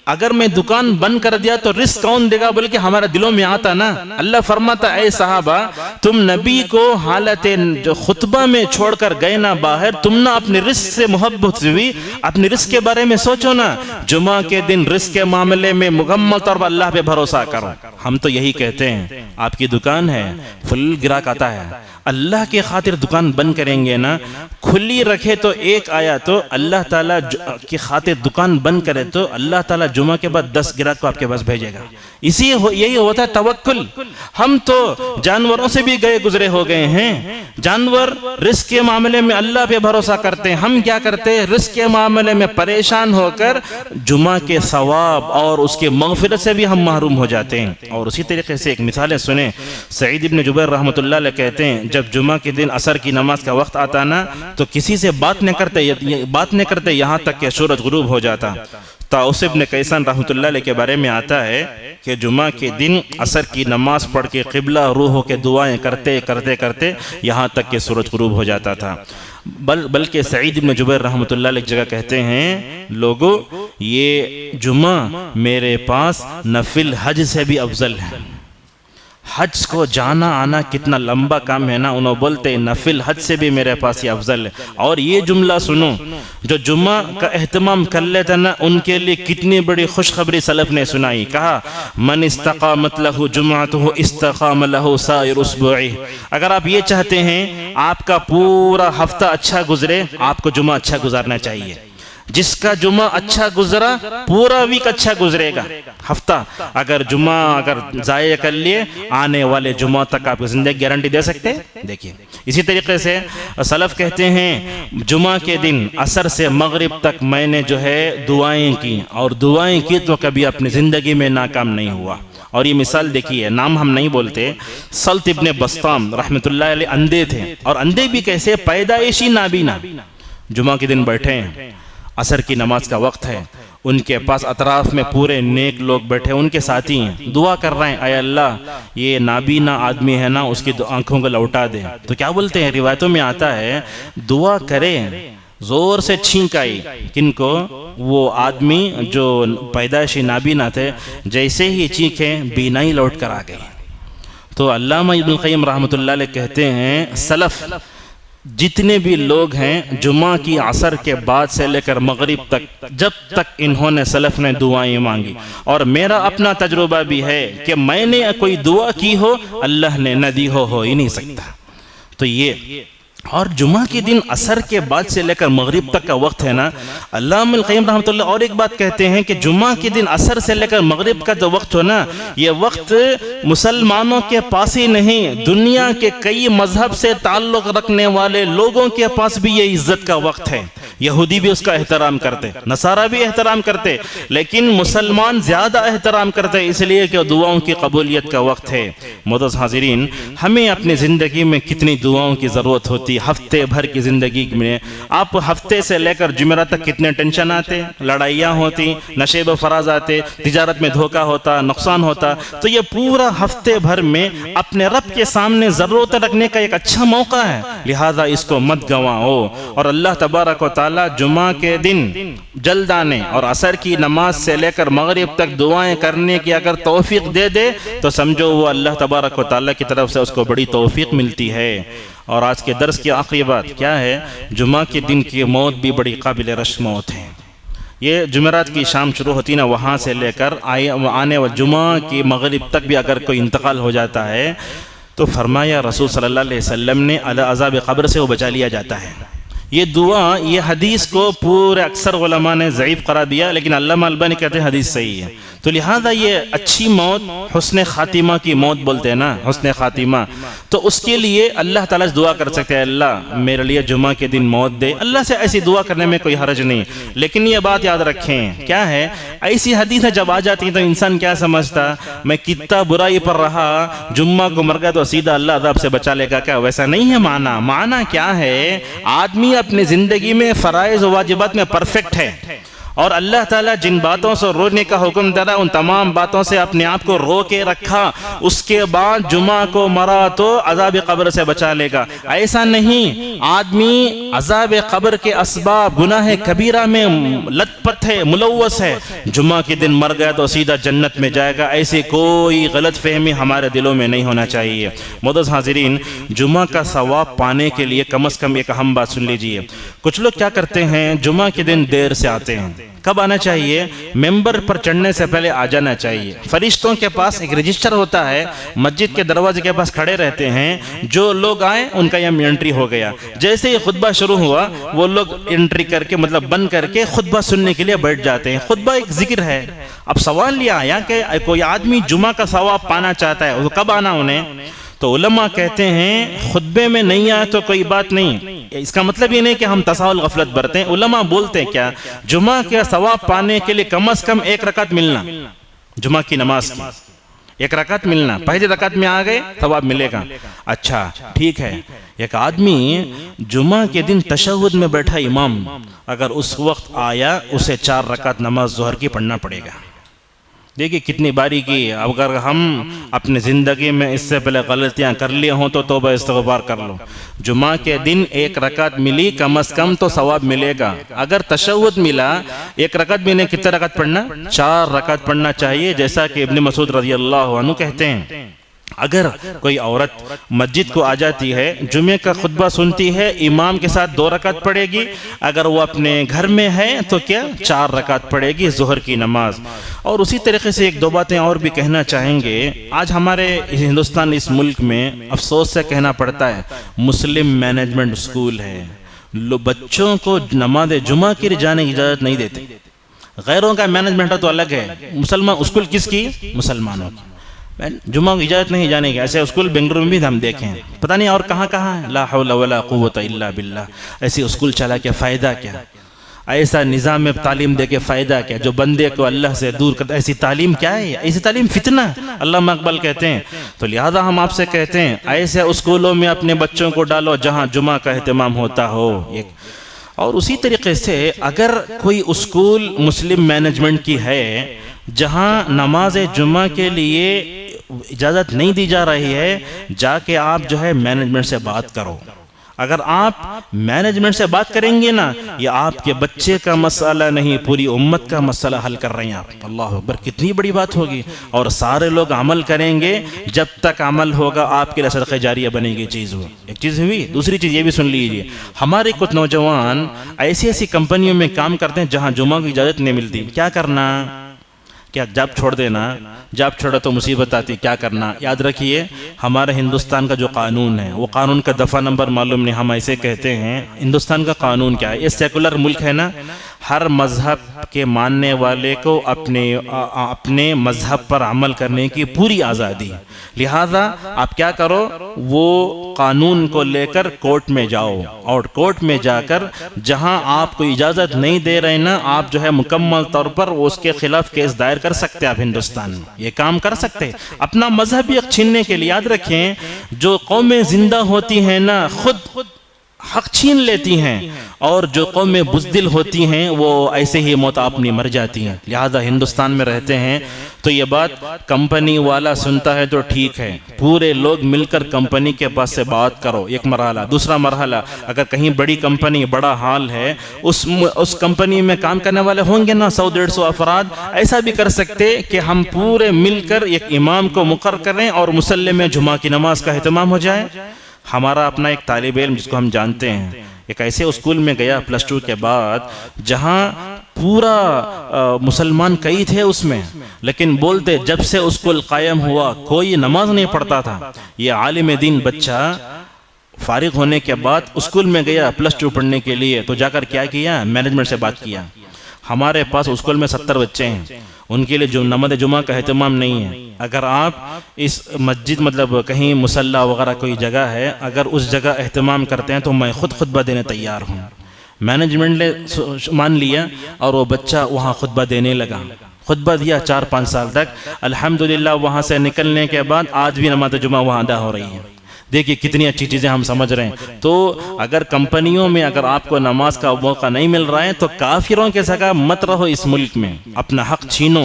اگر میں دکان بند کر دیا تو رزق کون دے گا، بلکہ ہمارا دلوں میں آتا نا۔ اللہ فرماتا اے صحابہ، تم نبی کو حالت جو خطبہ میں چھوڑ کر گئے نا باہر، تم نہ اپنے رزق سے محبت ہوئی، اپنے رزق کے بارے میں سوچو نا۔ جمعہ کے دن رزق کے معاملے میں مکمل طور پر اللہ پہ بھروسہ کرو۔ ہم تو یہی کہتے ہیں، آپ کی دکان ہے، فل گراہک آتا ہے، اللہ کی خاطر دکان بند کریں گے نا، کھلی رکھے تو ایک آیا تو اللہ تعالیٰ کی خاطر دکان بند کرے تو اللہ تعالیٰ جمعہ کے بعد 10 گراہک کو آپ کے پاس بھیجے گا۔ یہی ہوتا ہے توکل۔ ہم تو جانوروں سے بھی گئے گزرے ہو گئے ہیں، جانور رزق کے معاملے میں اللہ پہ بھروسہ کرتے ہیں، ہم کیا کرتے ہیں، رزق کے معاملے میں پریشان ہو کر جمعہ کے ثواب اور اس کے مغفرت سے بھی ہم محروم ہو جاتے ہیں۔ اور اسی طریقے سے ایک مثالیں سنیں، سعید ابن جبیر رحمۃ اللہ علیہ کہتے ہیں، جب جمعہ کے دن عصر کی نماز کا وقت آتا نا تو کسی سے بات نہیں کرتے یہاں تک کہ سورج غروب ہو جاتا۔ طاؤس ابن کیسان رحمۃ اللہ علیہ کے بارے میں آتا ہے کہ جمعہ کے دن عصر کی نماز پڑھ کے قبلہ روح کے دعائیں کرتے یہاں تک کہ سورج غروب ہو جاتا تھا۔ بلکہ سعید ابن جبیر رحمۃ اللہ علیہ جگہ کہتے ہیں، لوگو یہ جمعہ میرے پاس نفل حج سے بھی افضل ہے۔ حج کو جانا آنا کتنا لمبا کام ہے نا، انہوں بولتے ہیں نفل حج سے بھی میرے پاس یہ افضل ہے۔ اور یہ جملہ سنو، جو جمعہ کا اہتمام کر لیتا نا ان کے لیے کتنی بڑی خوشخبری سلف نے سنائی۔ کہا من استقامت لہ جمعتہ استقام لہ سائر اسبوعہ، اگر آپ یہ چاہتے ہیں آپ کا پورا ہفتہ اچھا گزرے، آپ کو جمعہ اچھا گزارنا چاہیے۔ جس کا جمعہ اچھا گزرا پورا ویک اچھا گزرے گا. ہفتہ اگر جمعہ اگر ضائع کر لیے آنے والے جمعہ تک آپ کی زندگی گارنٹی دے سکتے ہیں. دیکھیے اسی طریقے سے سلف کہتے ہیں جمعہ کے دن عصر سے مغرب تک میں نے جو ہے دعائیں کی اور دعائیں کی تو کبھی اپنی زندگی میں ناکام نہیں ہوا. اور یہ مثال دیکھیے, نام ہم نہیں بولتے, سلط ابن بسطام رحمۃ اللہ علیہ اندھے تھے, اور اندھے بھی کیسے, پیدائشی نابینا. جمعہ کے دن بیٹھے ہیں, عصر کی نماز کا وقت ہے, ان کے پاس اطراف میں پورے نیک لوگ بیٹھے, ان کے ساتھی ہیں, دعا کر رہے ہیں اے اللہ یہ نابینا آدمی ہے نا اس کی آنکھوں کو لوٹا دے. تو کیا بولتے ہیں, روایتوں میں آتا ہے دعا کریں, زور سے چھینک آئی, کن کو, وہ آدمی جو پیدائشی نابینا تھے, جیسے ہی چینکیں بینائی لوٹ کر آ گئی. تو علامہ ابن القیم رحمۃ اللہ علیہ کہتے ہیں سلف جتنے بھی لوگ ہیں جمعہ کی عصر کے بعد سے لے کر مغرب تک جب تک انہوں نے سلف نے دعائیں مانگی, اور میرا اپنا تجربہ بھی ہے کہ میں نے کوئی دعا کی ہو اللہ نے نہ دی ہو ہی نہیں سکتا. تو یہ اور جمعہ کے دن عصر کے بعد سے لے کر مغرب تک کا وقت ہے نا, علامہ القیم رحمۃ اللہ اور ایک بات کہتے ہیں کہ جمعہ کے دن عصر سے لے کر مغرب کا جو وقت ہو نا, یہ وقت مسلمانوں کے پاس ہی نہیں, دنیا کے کئی مذہب سے تعلق رکھنے والے لوگوں کے پاس بھی یہ عزت کا وقت ہے. یہودی بھی اس کا احترام کرتے, نصارہ بھی احترام کرتے, لیکن مسلمان زیادہ احترام کرتے اس لیے کہ دعاؤں کی قبولیت کا وقت ہے. معزز حاضرین, ہمیں اپنی زندگی میں کتنی دعاؤں کی ضرورت ہوتی, ہفتے بھر کی زندگی میں آپ ہفتے سے لے کر جمعرات تک کتنے ٹینشن آتے, لڑائیاں ہوتی, نشیب و فراز آتے, تجارت میں دھوکہ ہوتا, نقصان ہوتا. تو یہ پورا ہفتے بھر میں اپنے رب کے سامنے ضرورت رکھنے کا ایک اچھا موقع ہے, لہذا اس کو مت گنواؤ. اور اللہ تبارک و تعالی جمعہ کے دن جلد آنے اور عصر کی نماز سے لے کر مغرب تک دعائیں کرنے کی اگر توفیق دے دے تو سمجھو وہ اللہ تبارک و تعالی کی طرف سے اس کو بڑی توفیق ملتی ہے. اور آج کے درس کی آخری بات کیا ہے, جمعہ کے دن کی موت بھی بڑی قابل رشک موت ہے. یہ جمعرات کی شام شروع ہوتی نا, وہاں سے لے کر آنے و جمعہ کی مغرب تک بھی اگر کوئی انتقال ہو جاتا ہے تو فرمایا رسول صلی اللہ علیہ وسلم نے عذاب قبر سے وہ بچا لیا جاتا ہے. یہ دعا, یہ حدیث کو پورے اکثر علماء نے ضعیف قرار دیا, لیکن علامہ البانی کہتے ہیں حدیث صحیح ہے. تو لہذا یہ اچھی موت, حسن خاتمہ کی موت بولتے ہیں نا, حسن خاتمہ, تو اس کے لیے اللہ تعالیٰ سے دعا کر سکتے ہیں اللہ میرے لیے جمعہ کے دن موت دے. اللہ سے ایسی دعا کرنے میں کوئی حرج نہیں, لیکن یہ بات یاد رکھیں کیا ہے, ایسی حدیثیں جب آ جاتی ہیں تو انسان کیا سمجھتا, میں کتنا برائی پر رہا, جمعہ کو مر گیا تو سیدھا اللہ عذاب سے بچا لے گا. کیا ویسا نہیں ہے معنی. معنی کیا ہے, آدمی اپنی زندگی میں فرائض و واجبات میں پرفیکٹ ہے, اور اللہ تعالیٰ جن باتوں سے رونے کا حکم دے رہا ہے ان تمام باتوں سے اپنے آپ کو رو کے رکھا, اس کے بعد جمعہ کو مرا تو عذاب قبر سے بچا لے گا. ایسا نہیں, آدمی عذاب قبر کے اسباب گناہ کبیرہ میں لت پت ہے, ملوث ہے, جمعہ کے دن مر گیا تو سیدھا جنت میں جائے گا. ایسی کوئی غلط فہمی ہمارے دلوں میں نہیں ہونا چاہیے. معزز حاضرین, جمعہ کا ثواب پانے کے لیے کم از کم ایک اہم بات سن لیجئے. کچھ لوگ کیا کرتے ہیں, جمعہ کے دن دیر سے آتے ہیں. کب آنا چاہیے, ممبر پر چڑھنے سے پہلے آ جانا چاہیے. فرشتوں کے پاس ایک رجسٹر ہوتا ہے, مسجد کے دروازے کے پاس کھڑے رہتے ہیں, جو لوگ آئیں ان کا یہ انٹری ہو گیا. جیسے ہی خطبہ شروع ہوا وہ لوگ انٹری کر کے مطلب بند کر کے خطبہ سننے کے لیے بیٹھ جاتے ہیں. خطبہ ایک ذکر ہے. اب سوال یہ آیا کہ کوئی آدمی جمعہ کا ثواب پانا چاہتا ہے, کب آنا انہیں؟ تو علماء کہتے ہیں خطبے میں نہیں آئے تو کوئی بات نہیں, اس کا مطلب یہ نہیں کہ ہم تساہل غفلت برتیں. علماء بولتے ہیں کیا, جمعہ کے ثواب پانے کے لیے کم از کم ایک رکعت ملنا, جمعہ کی نماز کی ایک رکعت ملنا, پہلی رکعت میں آ گئے ثواب ملے گا. اچھا ٹھیک ہے, ایک آدمی جمعہ کے دن تشہد میں بیٹھا امام, اگر اس وقت آیا اسے 4 رکعت نماز ظہر کی پڑھنا پڑے گا. دیکھیے کتنی باریکی. اگر ہم اپنی زندگی میں اس سے پہلے غلطیاں کر لیے ہوں تو توبہ استغفار کر لو. جمعہ کے دن 1 رکعت ملی کم از کم تو ثواب ملے گا. اگر تشہد ملا 1 رکعت بھی نہیں, کتنے رکعت پڑھنا, 4 رکعت پڑھنا چاہیے, جیسا کہ ابن مسعود رضی اللہ عنہ کہتے ہیں. اگر کوئی عورت مسجد کو آ جاتی ہے, جمعے کا خطبہ سنتی ہے, امام کے ساتھ 2 رکعت پڑھے گی. اگر وہ اپنے گھر میں ہے تو کیا 4 رکعت پڑھے گی ظہر کی نماز. اور اسی طریقے سے 1-2 باتیں اور بھی کہنا چاہیں گے. آج ہمارے ہندوستان اس ملک میں افسوس سے کہنا پڑتا ہے مسلم مینجمنٹ اسکول ہے, بچوں کو نماز جمعہ کے لیے جانے کی اجازت نہیں دیتے. غیروں کا مینجمنٹ تو الگ ہے، مسلمان اسکول کس کی؟ مسلمانوں کی. جمعہ کی اجازت نہیں جانے کی. ایسے اسکول بنگلورو میں بھی ہم دیکھیں ہیں، پتہ نہیں اور کہاں کہاں ہے. لا حول ولا قوت الا باللہ. ایسی اسکول چلا کے فائدہ کیا؟ ایسا نظام میں تعلیم دے کے فائدہ کیا جو بندے کو اللہ سے دور کرتا؟ ایسی تعلیم کیا ہے؟ ایسی تعلیم فتنہ علامہ اقبال کہتے ہیں. تو لہذا ہم آپ سے کہتے ہیں ایسے اسکولوں میں اپنے بچوں کو ڈالو جہاں جمعہ کا اہتمام ہوتا ہو. اور اسی طریقے سے اگر کوئی اسکول مسلم مینجمنٹ کی ہے جہاں نماز جمعہ کے لیے اجازت نہیں دی جا رہی ہے، جا کے آپ جو ہے مینجمنٹ سے بات کرو. اگر آپ مینجمنٹ سے بات کریں گے نا، یہ آپ کے بچے کا مسئلہ نہیں، پوری امت کا مسئلہ حل کر رہے ہیں آپ. اللہ اکبر، کتنی بڑی بات ہوگی. اور سارے لوگ عمل کریں گے. جب تک عمل ہوگا آپ کے لیے صدقہ جاریہ بنے گی چیز. ہو ایک چیز ہوئی. دوسری چیز یہ بھی سن لیجیے، ہمارے کچھ نوجوان ایسی ایسی کمپنیوں میں کام کرتے ہیں جہاں جمعہ کی اجازت نہیں ملتی. کیا کرنا؟ کیا جاب چھوڑ دینا؟ جاب چھوڑا تو مصیبت آتی. کیا کرنا؟ یاد رکھیے ہمارے ہندوستان کا جو قانون ہے، وہ قانون کا دفعہ نمبر معلوم نہیں، ہم ایسے کہتے ہیں ہندوستان کا قانون کیا ہے. یہ سیکولر ملک ہے نا، ہر مذہب کے ماننے والے کو اپنے مذہب پر عمل کرنے کی پوری آزادی ہے. لہذا آپ کیا کرو، وہ قانون کو لے کر کورٹ میں جاؤ، اور کورٹ میں جا کر جہاں آپ کو اجازت نہیں دے رہے نا، آپ جو ہے مکمل طور پر اس کے خلاف کیس دائر کر سکتے. آپ ہندوستان میں یہ کام کر سکتے اپنا مذہبی حق چھیننے کے لیے. یاد رکھیں جو قومیں زندہ ہوتی ہیں نا، خود حق چھین لیتی ہیں، اور جو قومیں بزدل ہوتی ہیں وہ ایسے ہی موت اپنی مر جاتی ہیں. لہذا ہندوستان میں رہتے ہیں تو یہ بات کمپنی والا سنتا ہے تو ٹھیک ہے، پورے لوگ مل کر کمپنی کے پاس سے بات کرو. ایک مرحلہ. دوسرا مرحلہ، اگر کہیں بڑی کمپنی بڑا ہال ہے، اس کمپنی میں کام کرنے والے ہوں گے نا 100-150 افراد، ایسا بھی کر سکتے کہ ہم پورے مل کر ایک امام کو مقرر کریں اور مصلی میں جمعہ کی نماز کا اہتمام ہو جائے. ہمارا اپنا ایک طالب علم جس کو ہم جانتے ہیں، ایک ایسے اسکول میں گیا +2 کے بعد جہاں پورا مسلمان کئی تھے اس میں، لیکن بولتے جب سے اسکول قائم ہوا کوئی نماز نہیں پڑھتا تھا. یہ عالم دین بچہ فارغ ہونے کے بعد اسکول میں گیا +2 پڑھنے کے لیے، تو جا کر کیا کیا؟ مینجمنٹ سے بات کیا. ہمارے پاس اسکول میں 70 بچے ہیں، ان کے لیے جو نماز جمعہ کا اہتمام نہیں ہے. اگر آپ اس مسجد مطلب کہیں مصلی وغیرہ کوئی جگہ ہے، اگر اس جگہ اہتمام کرتے ہیں تو میں خود خطبہ دینے تیار ہوں. مینجمنٹ نے مان لیا اور وہ بچہ وہاں خطبہ دینے لگا. خطبہ دیا 4-5 سال تک. الحمدللہ وہاں سے نکلنے کے بعد آج بھی نماز جمعہ وہاں ادا ہو رہی ہے. دیکھیے کتنی اچھی چیزیں ہم سمجھ رہے ہیں. تو اگر کمپنیوں میں اگر آپ کو نماز کا موقع نہیں مل رہا ہے تو کافروں کے سگا مت رہو اس ملک میں، اپنا حق چھینو.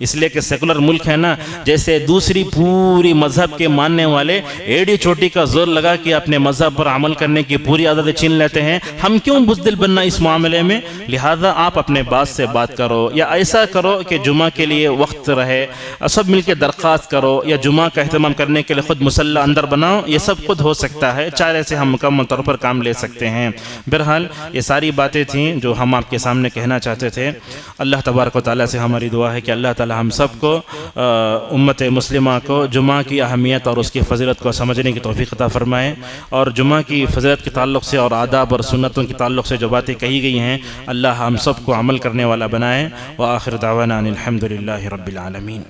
اس لیے کہ سیکولر ملک ہے نا، جیسے دوسری پوری مذہب کے ماننے والے ایڑی چوٹی کا زور لگا کہ اپنے مذہب پر عمل کرنے کی پوری آزادی چھین لیتے ہیں. ہم کیوں بزدل بننا اس معاملے میں؟ لہذا آپ اپنے باس سے بات کرو، یا ایسا کرو کہ جمعہ کے لیے وقت رہے، سب مل کے درخواست کرو، یا جمعہ کا اہتمام کرنے کے لیے خود مصلی اندر بناؤ. یہ سب خود ہو سکتا ہے، چارے سے ہم مکمل طور پر کام لے سکتے ہیں. بہرحال یہ ساری باتیں تھیں جو ہم آپ کے سامنے کہنا چاہتے تھے. اللہ تبارک و تعالیٰ سے ہماری دعا ہے کہ اللہ تعالیٰ ہم سب کو امت مسلمہ کو جمعہ کی اہمیت اور اس کی فضیلت کو سمجھنے کی توفیق عطا فرمائے، اور جمعہ کی فضیلت کے تعلق سے اور آداب اور سنتوں کے تعلق سے جو باتیں کہی گئی ہیں اللہ ہم سب کو عمل کرنے والا بنائے. وآخر دعوانا ان الحمدللہ رب العالمین.